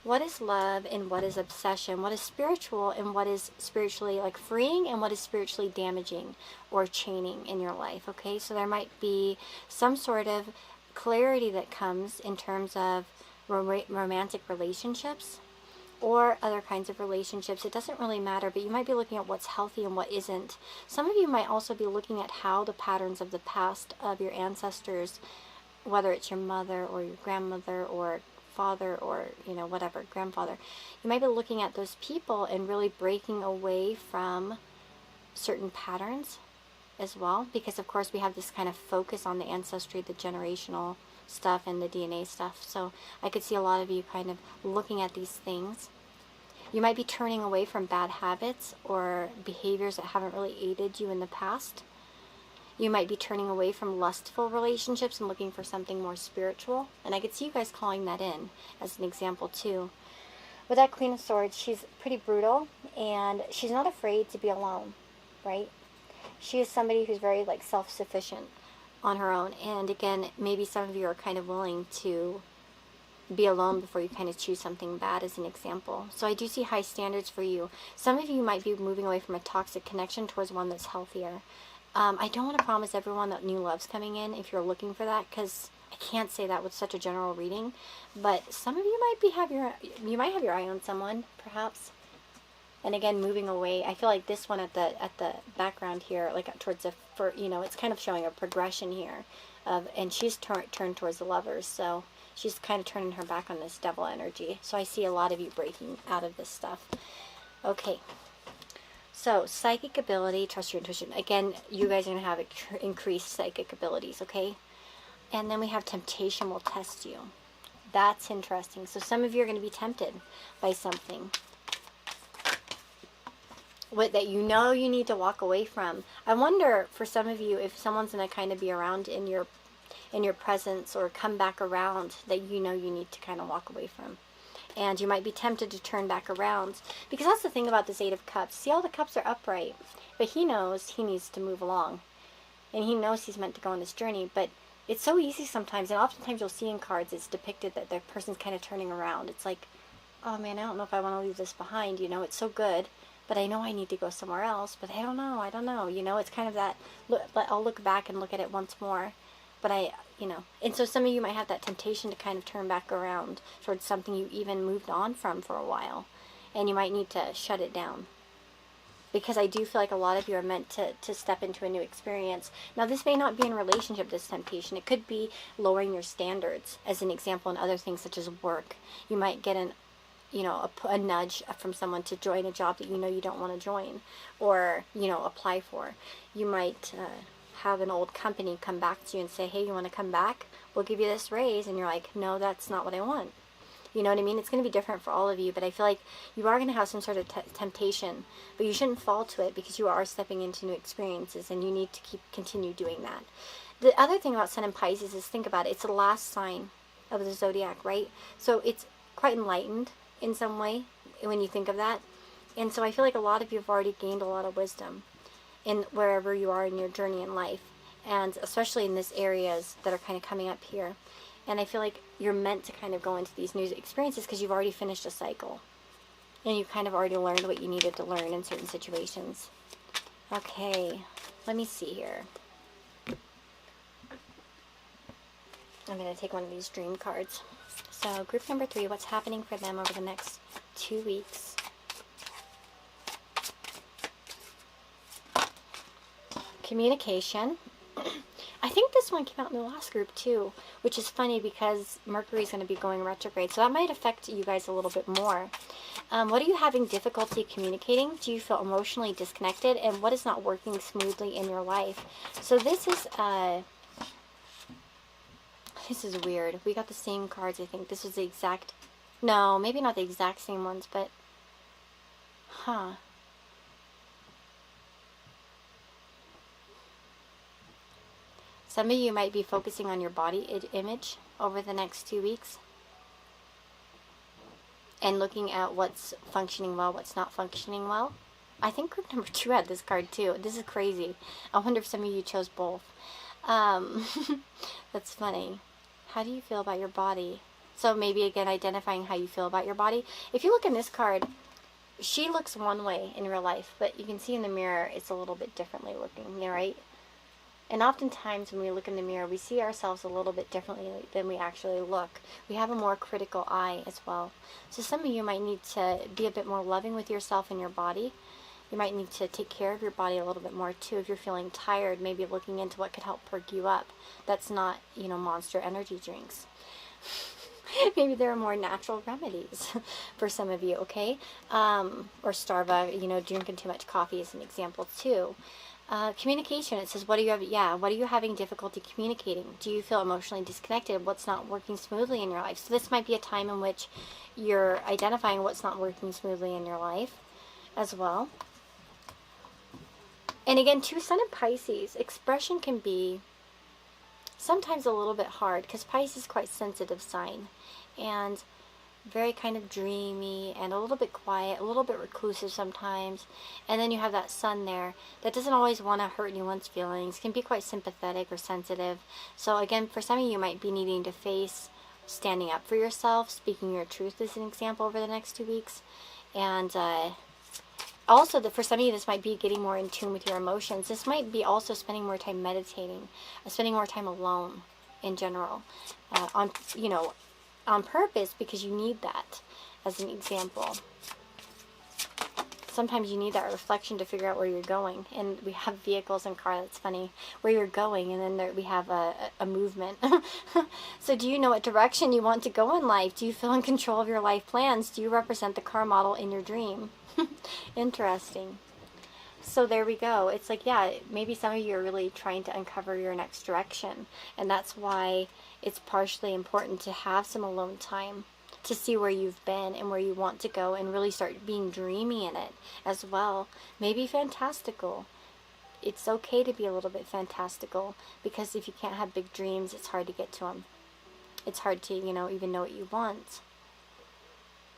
what is love and what is obsession? What is spiritual and what is spiritually like freeing, and what is spiritually damaging or chaining in your life? Okay, so there might be some sort of clarity that comes in terms of romantic relationships, or other kinds of relationships. It doesn't really matter, but you might be looking at what's healthy and what isn't. Some of you might also be looking at how the patterns of the past of your ancestors, whether it's your mother or your grandmother or father or, you know, whatever, grandfather, you might be looking at those people and really breaking away from certain patterns as well, because of course we have this kind of focus on the ancestry, the generational stuff and the DNA stuff. So I could see a lot of you kind of looking at these things. You might be turning away from bad habits or behaviors that haven't really aided you in the past. You might be turning away from lustful relationships and looking for something more spiritual. And I could see you guys calling that in as an example too. With that Queen of Swords, she's pretty brutal and she's not afraid to be alone, right? She is somebody who's very like self-sufficient on her own. And again, maybe some of you are kind of willing to be alone before you kind of choose something bad as an example. So I do see high standards for you. Some of you might be moving away from a toxic connection towards one that's healthier. I don't want to promise everyone that new love's coming in if you're looking for that, because I can't say that with such a general reading. But some of you might you might have your eye on someone, perhaps. And again, moving away. I feel like this one at the background here, like towards the, you know, it's kind of showing a progression here, and she's turned towards the Lovers, so she's kind of turning her back on this devil energy. So I see a lot of you breaking out of this stuff. Okay. So, psychic ability, trust your intuition. Again, you guys are going to have increased psychic abilities, okay? And then we have temptation will test you. That's interesting. So some of you are going to be tempted by something that you know you need to walk away from. I wonder, for some of you, if someone's going to kind of be around in your presence or come back around that you know you need to kind of walk away from. And you might be tempted to turn back around. Because that's the thing about this Eight of Cups. See, all the cups are upright. But he knows he needs to move along. And he knows he's meant to go on this journey. But it's so easy sometimes. And oftentimes you'll see in cards it's depicted that the person's kind of turning around. It's like, oh man, I don't know if I want to leave this behind. You know, it's so good. But I know I need to go somewhere else. But I don't know. You know, it's kind of that, I'll look back and look at it once more. But you know, and so some of you might have that temptation to kind of turn back around towards something you even moved on from for a while. And you might need to shut it down. Because I do feel like a lot of you are meant to step into a new experience. Now, this may not be in relationship, this temptation. It could be lowering your standards, as an example, in other things such as work. You might get a nudge from someone to join a job that you know you don't want to join. Or, you know, apply for. You might have an old company come back to you and say, hey, you want to come back? We'll give you this raise. And you're like, no, that's not what I want. You know what I mean? It's going to be different for all of you, but I feel like you are going to have some sort of temptation, but you shouldn't fall to it because you are stepping into new experiences and you need to continue doing that. The other thing about Sun and Pisces is, think about it, it's the last sign of the zodiac, right? So it's quite enlightened in some way when you think of that. And so I feel like a lot of you have already gained a lot of wisdom in wherever you are in your journey in life, and especially in these areas that are kind of coming up here. And I feel like you're meant to kind of go into these new experiences because you've already finished a cycle. And you kind of already learned what you needed to learn in certain situations. Okay, let me see here. I'm going to take one of these dream cards. So, group number 3, what's happening for them over the next 2 weeks? Communication. I think this one came out in the last group too, which is funny because Mercury's going to be going retrograde, so that might affect you guys a little bit more. What are you having difficulty communicating? Do you feel emotionally disconnected? And what is not working smoothly in your life? So this is weird. We got the same cards, I think. This was the exact, no, maybe not the exact same ones, but, Some of you might be focusing on your body image over the next 2 weeks. And looking at what's functioning well, what's not functioning well. I think group number 2 had this card too. This is crazy. I wonder if some of you chose both. That's funny. How do you feel about your body? So maybe again identifying how you feel about your body. If you look in this card, she looks one way in real life, but you can see in the mirror it's a little bit differently looking, right? And oftentimes when we look in the mirror, we see ourselves a little bit differently than we actually look. We have a more critical eye as well. So some of you might need to be a bit more loving with yourself and your body. You might need to take care of your body a little bit more too. If you're feeling tired, maybe looking into what could help perk you up. That's not, Monster energy drinks. Maybe there are more natural remedies for some of you, okay? Or Starbucks, drinking too much coffee is an example too. Communication, it says, what are you having difficulty communicating? Do you feel emotionally disconnected? What's not working smoothly in your life? So this might be a time in which you're identifying what's not working smoothly in your life as well. And again, too, Sun in Pisces, expression can be sometimes a little bit hard because Pisces is quite sensitive sign and very kind of dreamy and a little bit quiet, a little bit reclusive sometimes. And then you have that Sun there that doesn't always want to hurt anyone's feelings, can be quite sympathetic or sensitive. So again, for some of you might be needing to face standing up for yourself, speaking your truth as an example over the next 2 weeks. And also, for some of you, this might be getting more in tune with your emotions. This might be also spending more time meditating, spending more time alone in general, on purpose, because you need that as an example. Sometimes you need that reflection to figure out where you're going. And we have vehicles and car, that's funny, where you're going, and then we have a movement. So do you know what direction you want to go in life? Do you feel in control of your life plans? Do you represent the car model in your dream? Interesting. So there we go. It's like, yeah, maybe some of you are really trying to uncover your next direction. And that's why it's partially important to have some alone time to see where you've been and where you want to go and really start being dreamy in it as well. Maybe fantastical. It's okay to be a little bit fantastical, because if you can't have big dreams, it's hard to get to them. It's hard to, even know what you want.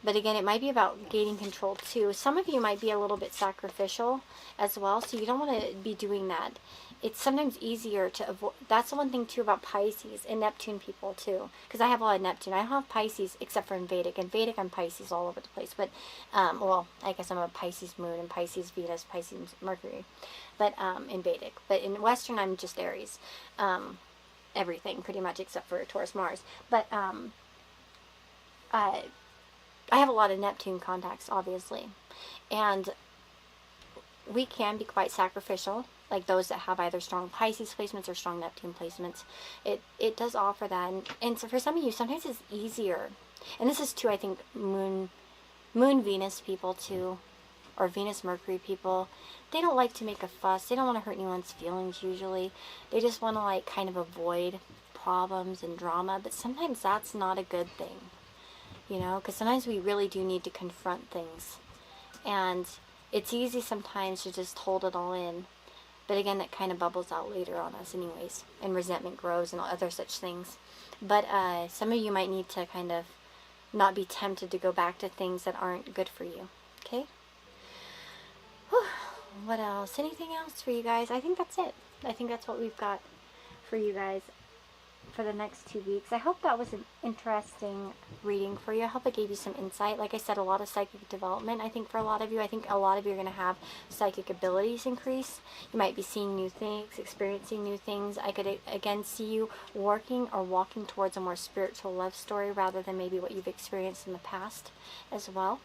But again, it might be about gaining control too. Some of you might be a little bit sacrificial as well, so you don't want to be doing that. It's sometimes easier to avoid. That's the one thing too about Pisces and Neptune people too, because I have a lot of Neptune. I don't have Pisces except for in Vedic. In Vedic, I'm Pisces all over the place. But, well, I guess I'm a Pisces moon and Pisces Venus, Pisces Mercury, but in Vedic. But in Western, I'm just Aries. Everything pretty much except for Taurus Mars. But I have a lot of Neptune contacts, obviously, and we can be quite sacrificial, like those that have either strong Pisces placements or strong Neptune placements. It does offer that, and so for some of you, sometimes it's easier, and this is too, I think, Moon Venus people too, or Venus Mercury people. They don't like to make a fuss. They don't want to hurt anyone's feelings usually. They just want to like kind of avoid problems and drama, but sometimes that's not a good thing. Because sometimes we really do need to confront things. And it's easy sometimes to just hold it all in. But again, that kind of bubbles out later on us anyways. And resentment grows and other such things. But some of you might need to kind of not be tempted to go back to things that aren't good for you. Okay? Whew. What else? Anything else for you guys? I think that's it. I think that's what we've got for you guys for the next 2 weeks. I hope that was an interesting reading for you. I hope it gave you some insight. Like I said, a lot of psychic development, I think, for a lot of you. I think a lot of you are going to have psychic abilities increase. You might be seeing new things, experiencing new things. I could, again, see you working or walking towards a more spiritual love story rather than maybe what you've experienced in the past as well.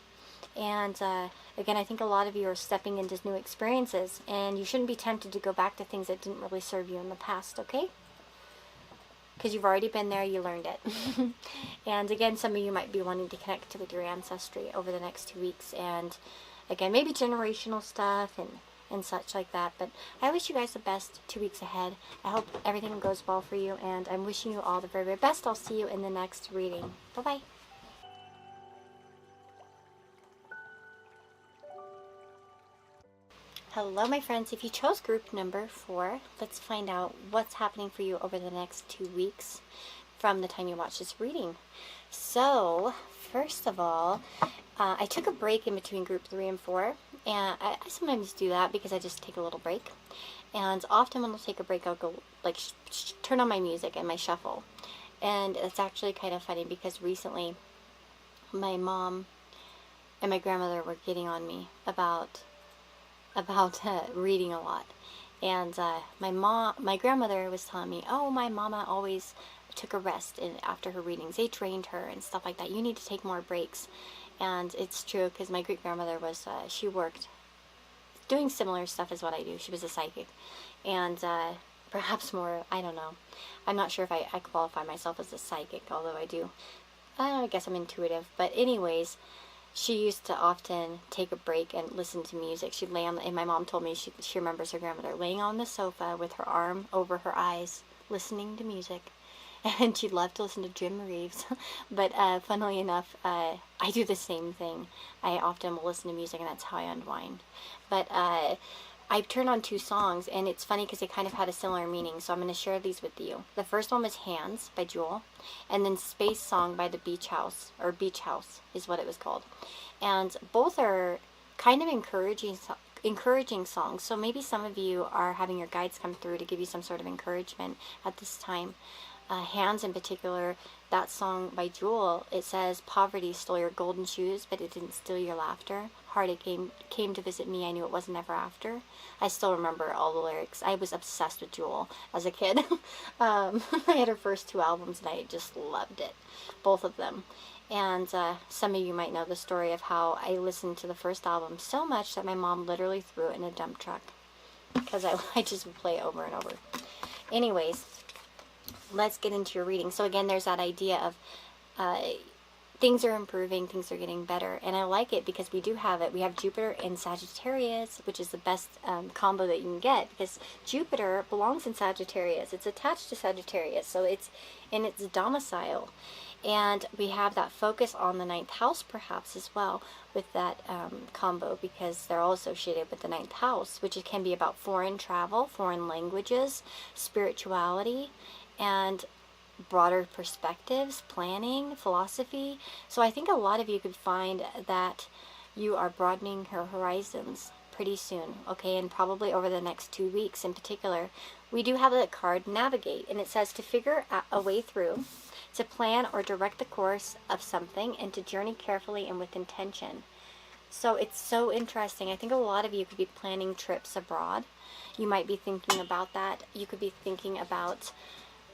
And again, I think a lot of you are stepping into new experiences, and you shouldn't be tempted to go back to things that didn't really serve you in the past, okay? Because you've already been there, you learned it. And again, some of you might be wanting to connect with your ancestry over the next 2 weeks. And again, maybe generational stuff and such like that. But I wish you guys the best 2 weeks ahead. I hope everything goes well for you. And I'm wishing you all the very, very best. I'll see you in the next reading. Bye-bye. Hello, my friends. If you chose group number 4, let's find out what's happening for you over the next 2 weeks from the time you watch this reading. So, first of all, I took a break in between group 3 and 4, and I sometimes do that because I just take a little break. And often when I'll take a break, I'll go, like, turn on my music and my shuffle. And it's actually kind of funny because recently my mom and my grandmother were getting on me about reading a lot. And my grandmother was telling me, oh, my mama always took a rest after her readings. They trained her and stuff like that. You need to take more breaks. And it's true, because my great grandmother was, she worked doing similar stuff as what I do. She was a psychic. And perhaps more, I don't know. I'm not sure if I qualify myself as a psychic, although I do. I guess I'm intuitive. But anyways, she used to often take a break and listen to music. She'd lay on, and my mom told me she remembers her grandmother laying on the sofa with her arm over her eyes, listening to music. And she loved to listen to Jim Reeves. But funnily enough, I do the same thing. I often will listen to music, and that's how I unwind. But I've turned on 2 songs, and it's funny because they kind of had a similar meaning, so I'm going to share these with you. The first one was Hands by Jewel, and then Space Song by the Beach House, or Beach House is what it was called. And both are kind of encouraging songs, so maybe some of you are having your guides come through to give you some sort of encouragement at this time. Hands in particular, that song by Jewel, it says, poverty stole your golden shoes, but it didn't steal your laughter. Heartache came to visit me, I knew it wasn't ever after. I still remember all the lyrics. I was obsessed with Jewel as a kid. I had her first 2 albums, and I just loved it, both of them. And some of you might know the story of how I listened to the first album so much that my mom literally threw it in a dump truck, because I just would play it over and over. Anyways, let's get into your reading. So again, there's that idea of things are improving, things are getting better, and I like it because we do have it. We have Jupiter in Sagittarius, which is the best combo that you can get, because Jupiter belongs in Sagittarius. It's attached to Sagittarius, so it's in its domicile. And we have that focus on the 9th house perhaps as well with that combo, because they're all associated with the 9th house, which can be about foreign travel, foreign languages, spirituality, and broader perspectives, planning, philosophy. So I think a lot of you could find that you are broadening your horizons pretty soon, okay, and probably over the next 2 weeks in particular. We do have the card Navigate, and it says to figure a way through, to plan or direct the course of something, and to journey carefully and with intention. So it's so interesting. I think a lot of you could be planning trips abroad. You might be thinking about that. You could be thinking about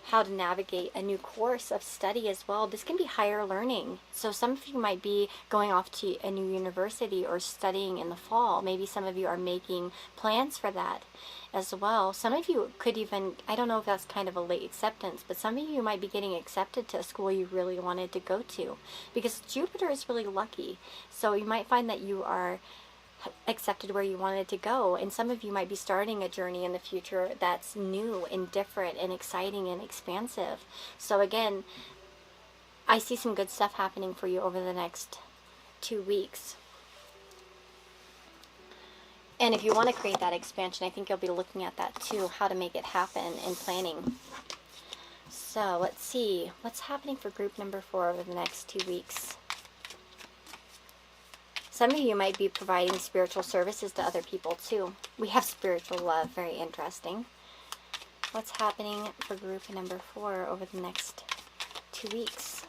how to navigate a new course of study as well. This can be higher learning. So some of you might be going off to a new university or studying in the fall. Maybe some of you are making plans for that as well. Some of you could even, I don't know if that's kind of a late acceptance, but some of you might be getting accepted to a school you really wanted to go to, because Jupiter is really lucky. So you might find that you are accepted where you wanted to go, and some of you might be starting a journey in the future that's new and different and exciting and expansive. So again, I see some good stuff happening for you over the next 2 weeks. And if you want to create that expansion, I think you'll be looking at that too, how to make it happen and planning. So let's see what's happening for group number 4 over the next 2 weeks. Some of you might be providing spiritual services to other people too. We have spiritual love, very interesting. What's happening for group number 4 over the next 2 weeks?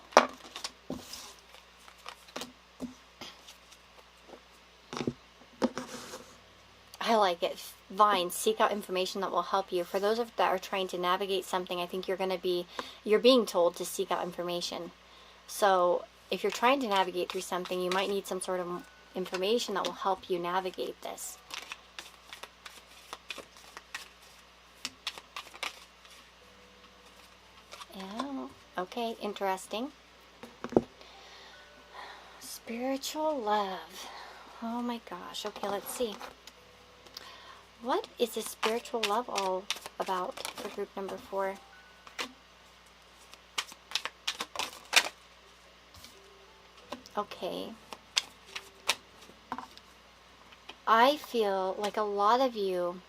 I like it. Vine, seek out information that will help you. For those that are trying to navigate something, I think you're being told to seek out information. So if you're trying to navigate through something, you might need some sort of information that will help you navigate this. Yeah, okay, interesting. Spiritual love. Oh my gosh. Okay, let's see. What is this spiritual love all about for group number 4? Okay. I feel like a lot of you,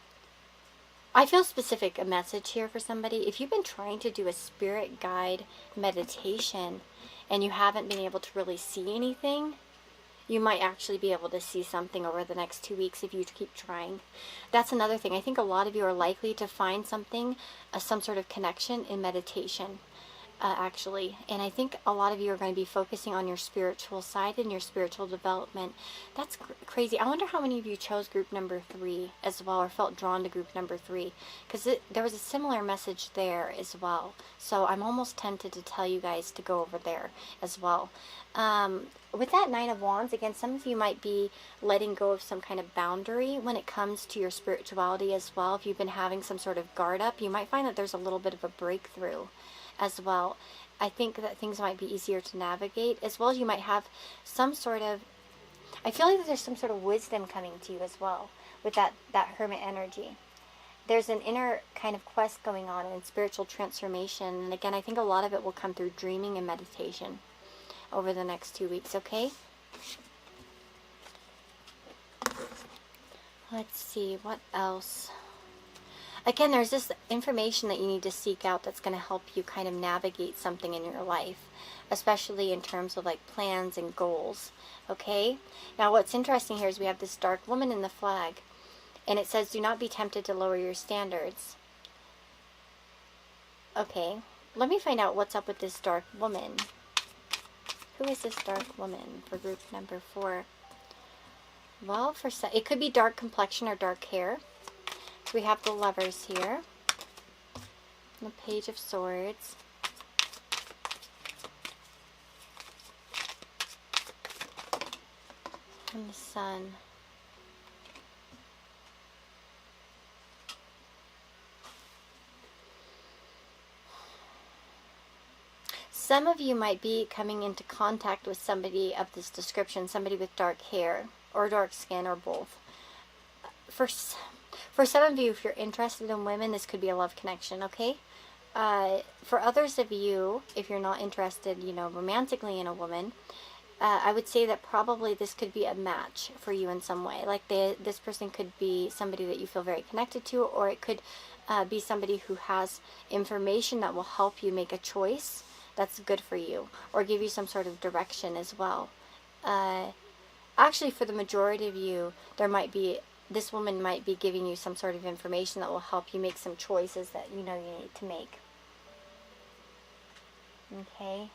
I feel specific a message here for somebody. If you've been trying to do a spirit guide meditation and you haven't been able to really see anything, you might actually be able to see something over the next 2 weeks if you keep trying. That's another thing. I think a lot of you are likely to find something, some sort of connection in meditation. actually. And I think a lot of you are going to be focusing on your spiritual side and your spiritual development. That's crazy. I wonder how many of you chose group number 3 as well, or felt drawn to group number 3, because there was a similar message there as well. So I'm almost tempted to tell you guys to go over there as well. With that Nine of Wands, again, some of you might be letting go of some kind of boundary when it comes to your spirituality as well. If you've been having some sort of guard up, you might find that there's a little bit of a breakthrough as well. I think that things might be easier to navigate, as well as you might have some sort of, I feel like there's some sort of wisdom coming to you as well with that hermit energy. There's an inner kind of quest going on in spiritual transformation. And again, I think a lot of it will come through dreaming and meditation over the next 2 weeks, okay? Let's see, what else? Again, there's this information that you need to seek out that's going to help you kind of navigate something in your life, especially in terms of like plans and goals, okay? Now, what's interesting here is we have this dark woman in the flag, and it says, do not be tempted to lower your standards. Okay, let me find out what's up with this dark woman. Who is this dark woman for group number 4? Well, it could be dark complexion or dark hair. So we have the Lovers here. The Page of Swords. And the Sun. Some of you might be coming into contact with somebody of this description, somebody with dark hair or dark skin or both. For some of you, if you're interested in women, this could be a love connection, okay? For others of you, if you're not interested, romantically in a woman, I would say that probably this could be a match for you in some way. Like this person could be somebody that you feel very connected to, or it could be somebody who has information that will help you make a choice that's good for you, or give you some sort of direction as well. Actually, for the majority of you, this woman might be giving you some sort of information that will help you make some choices that you need to make. Okay?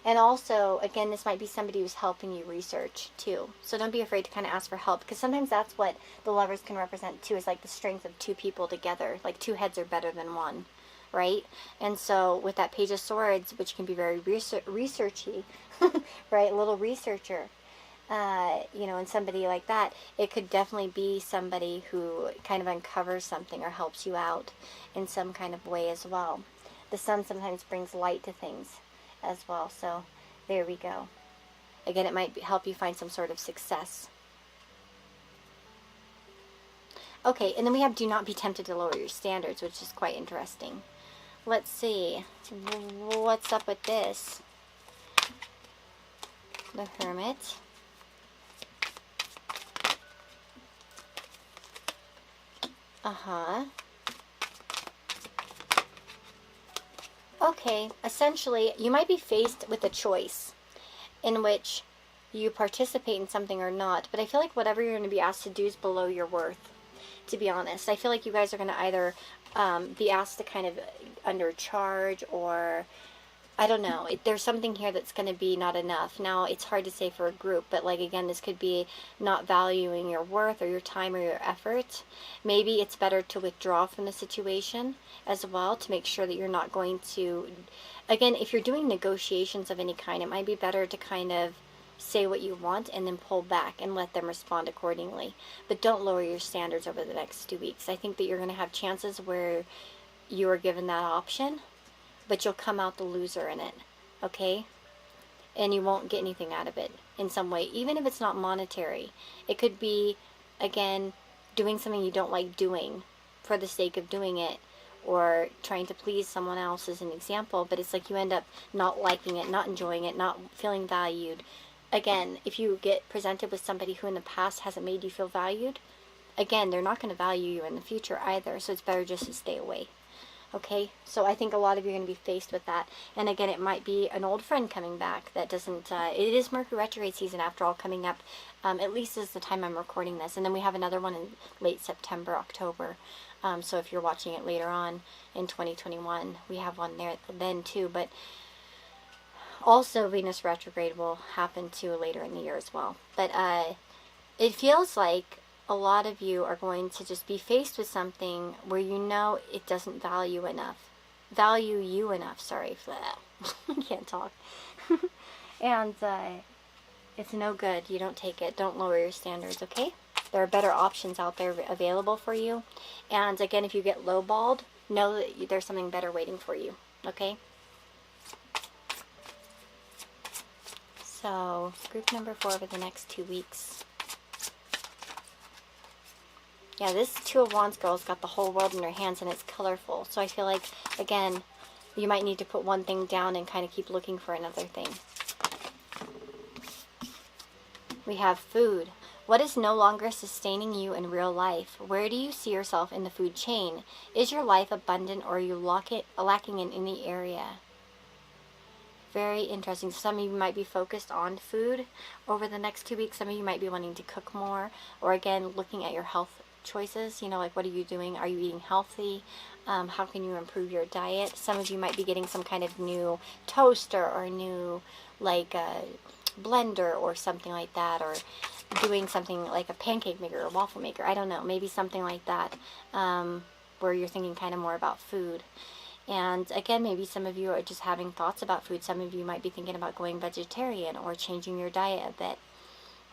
And also, again, this might be somebody who's helping you research too. So don't be afraid to kind of ask for help, because sometimes that's what the Lovers can represent too, is like the strength of two people together. Like 2 heads are better than one, right? And so with that Page of Swords, which can be very researchy, right? A little researcher, and somebody like that, it could definitely be somebody who kind of uncovers something or helps you out in some kind of way as well. The Sun sometimes brings light to things as well, so there we go. Again, it might help you find some sort of success. Okay, and then we have do not be tempted to lower your standards, which is quite interesting. Let's see, what's up with this? The Hermit. Okay, essentially, you might be faced with a choice in which you participate in something or not, but I feel like whatever you're going to be asked to do is below your worth, to be honest. I feel like you guys are going to either be asked to kind of undercharge, or I don't know. There's something here that's going to be not enough. Now, it's hard to say for a group, but like again, this could be not valuing your worth or your time or your effort. Maybe it's better to withdraw from the situation as well, to make sure that you're not going to, again, if you're doing negotiations of any kind, it might be better to kind of say what you want and then pull back and let them respond accordingly. But don't lower your standards over the next 2 weeks. I think that you're going to have chances where you are given that option, but you'll come out the loser in it, okay? And you won't get anything out of it in some way, even if it's not monetary. It could be, again, doing something you don't like doing for the sake of doing it, or trying to please someone else as an example, but it's like you end up not liking it, not enjoying it, not feeling valued. Again, if you get presented with somebody who in the past hasn't made you feel valued, again, they're not going to value you in the future either, so it's better just to stay away. Okay, so I think a lot of you are going to be faced with that. And again, it might be an old friend coming back that doesn't, it is Mercury retrograde season after all coming up, at least is the time I'm recording this. And then we have another one in late September, October. So if you're watching it later on in 2021, we have one there then too. But also Venus retrograde will happen too later in the year as well. But it feels like a lot of you are going to just be faced with something where you know it doesn't value you enough, sorry for that. I can't talk. And it's no good. You don't take it. Don't lower your standards, okay? There are better options out there available for you. And again, if you get lowballed, know that there's something better waiting for you, okay? So, group number 4 over the next 2 weeks. Yeah, this Two of Wands girl's got the whole world in her hands and it's colorful. So I feel like, again, you might need to put one thing down and kind of keep looking for another thing. We have food. What is no longer sustaining you in real life? Where do you see yourself in the food chain? Is your life abundant or are you lacking in any area? Very interesting. Some of you might be focused on food over the next 2 weeks. Some of you might be wanting to cook more, or again, looking at your health choices. You know, like, what are you doing? Are you eating healthy? How can you improve your diet? Some of you might be getting some kind of new toaster or new, like, blender or something like that, or doing something like a pancake maker or waffle maker. I don't know. Maybe something like that, where you're thinking kind of more about food. And again, maybe some of you are just having thoughts about food. Some of you might be thinking about going vegetarian or changing your diet a bit.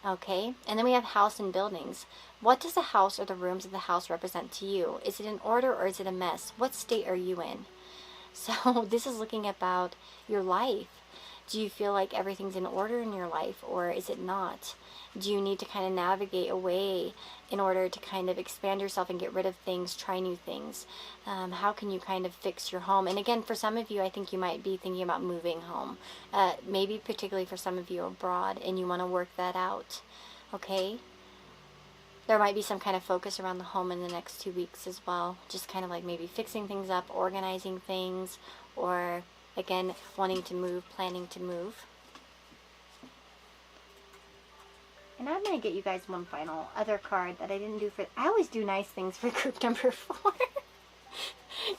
Okay, and then we have house and buildings. What does the house or the rooms of the house represent to you? Is it in order or is it a mess? What state are you in? So this is looking about your life. Do you feel like everything's in order in your life, or is it not? Do you need to kind of navigate away in order to kind of expand yourself and get rid of things, try new things? How can you kind of fix your home? And again, for some of you, I think you might be thinking about moving home. Maybe particularly for some of you abroad, and you want to work that out. Okay? There might be some kind of focus around the home in the next 2 weeks as well. Just kind of like maybe fixing things up, organizing things, or again, wanting to move, planning to move. And I'm going to get you guys one final other card that I didn't do for... I always do nice things for group number 4.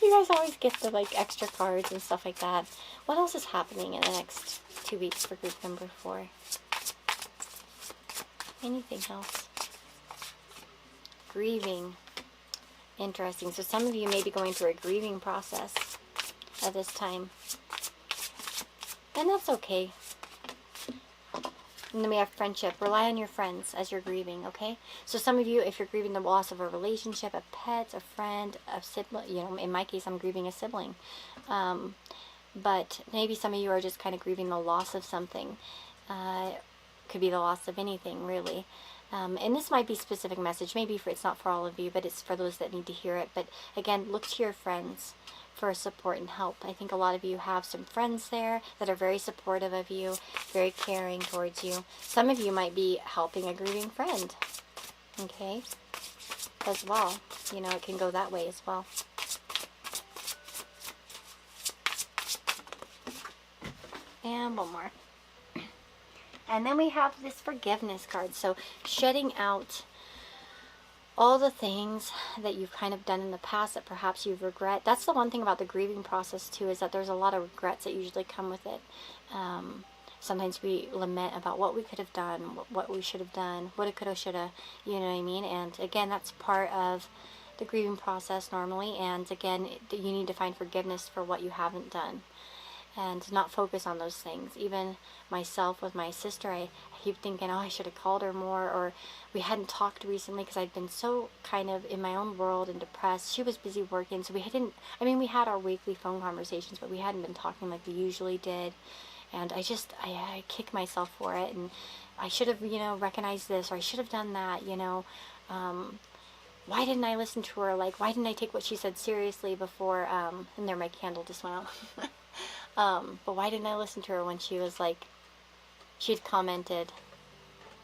You guys always get the, like, extra cards and stuff like that. What else is happening in the next 2 weeks for group number 4? Anything else? Grieving. Interesting. So some of you may be going through a grieving process at this time. And that's okay. And then we have friendship. Rely on your friends as you're grieving, okay? So some of you, if you're grieving the loss of a relationship, a pet, a friend, a sibling, you know, in my case, I'm grieving a sibling. But maybe some of you are just kind of grieving the loss of something. Could be the loss of anything, really. And this might be a specific message. Maybe it's not for all of you, but it's for those that need to hear it. But again, look to your friends for support and help. I think a lot of you have some friends there that are very supportive of you, very caring towards you. Some of you might be helping a grieving friend, okay, as well. You know, it can go that way as well. And one more. And then we have this forgiveness card. So shedding out all the things that you've kind of done in the past that perhaps you regret. That's the one thing about the grieving process too, is that there's a lot of regrets that usually come with it. Sometimes we lament about what we could have done, what we should have done, woulda, coulda, shoulda, you know what I mean? And again, that's part of the grieving process normally. And again, you need to find forgiveness for what you haven't done and not focus on those things. Even myself with my sister, I keep thinking, oh, I should have called her more, or we hadn't talked recently because I'd been so kind of in my own world and depressed. She was busy working, so we had our weekly phone conversations, but we hadn't been talking like we usually did. And I kick myself for it, and I should have, you know, recognized this, or I should have done that, you know. Why didn't I listen to her? Like, why didn't I take what she said seriously before, and there my candle just went out. But why didn't I listen to her when she was like, she had commented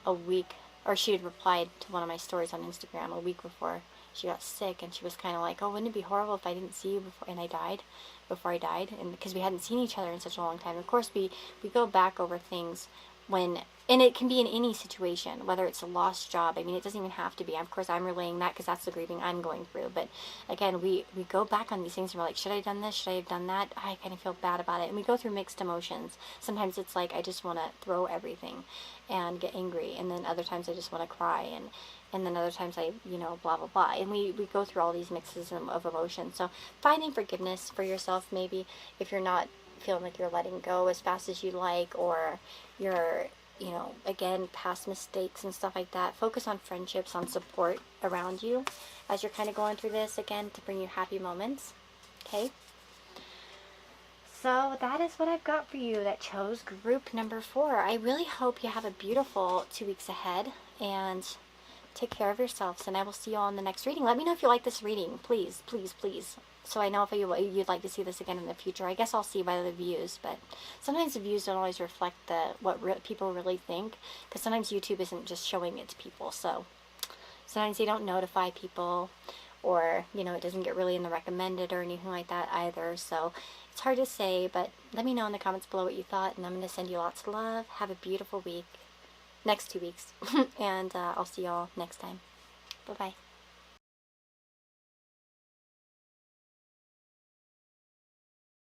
a week, or she had replied to one of my stories on Instagram a week before she got sick, and she was kind of like, oh, wouldn't it be horrible if I didn't see you before, and I died, before I died, and because we hadn't seen each other in such a long time. Of course, we go back over things when, and it can be in any situation, whether it's a lost job. I mean, it doesn't even have to be. Of course, I'm relaying that because that's the grieving I'm going through. But again, we go back on these things and we're like, should I have done this? Should I have done that? I kind of feel bad about it. And we go through mixed emotions. Sometimes it's like, I just want to throw everything and get angry. And then other times I just want to cry. And then other times I, blah, blah, blah. And we go through all these mixes of emotions. So finding forgiveness for yourself, maybe, if you're not feeling like you're letting go as fast as you like, or you're, again, past mistakes and stuff like that. Focus on friendships, on support around you as you're kind of going through this, again, to bring you happy moments. Okay? So that is what I've got for you that chose group number 4. I really hope you have a beautiful 2 weeks ahead, and take care of yourselves, and I will see you all in the next reading. Let me know if you like this reading, please, please, please. So I know if you'd like to see this again in the future. I guess I'll see by the views, but sometimes the views don't always reflect what people really think, because sometimes YouTube isn't just showing it to people. So sometimes they don't notify people, or it doesn't get really in the recommended or anything like that either. So it's hard to say, but let me know in the comments below what you thought, and I'm going to send you lots of love. Have a beautiful week, next 2 weeks, and I'll see y'all next time. Bye bye.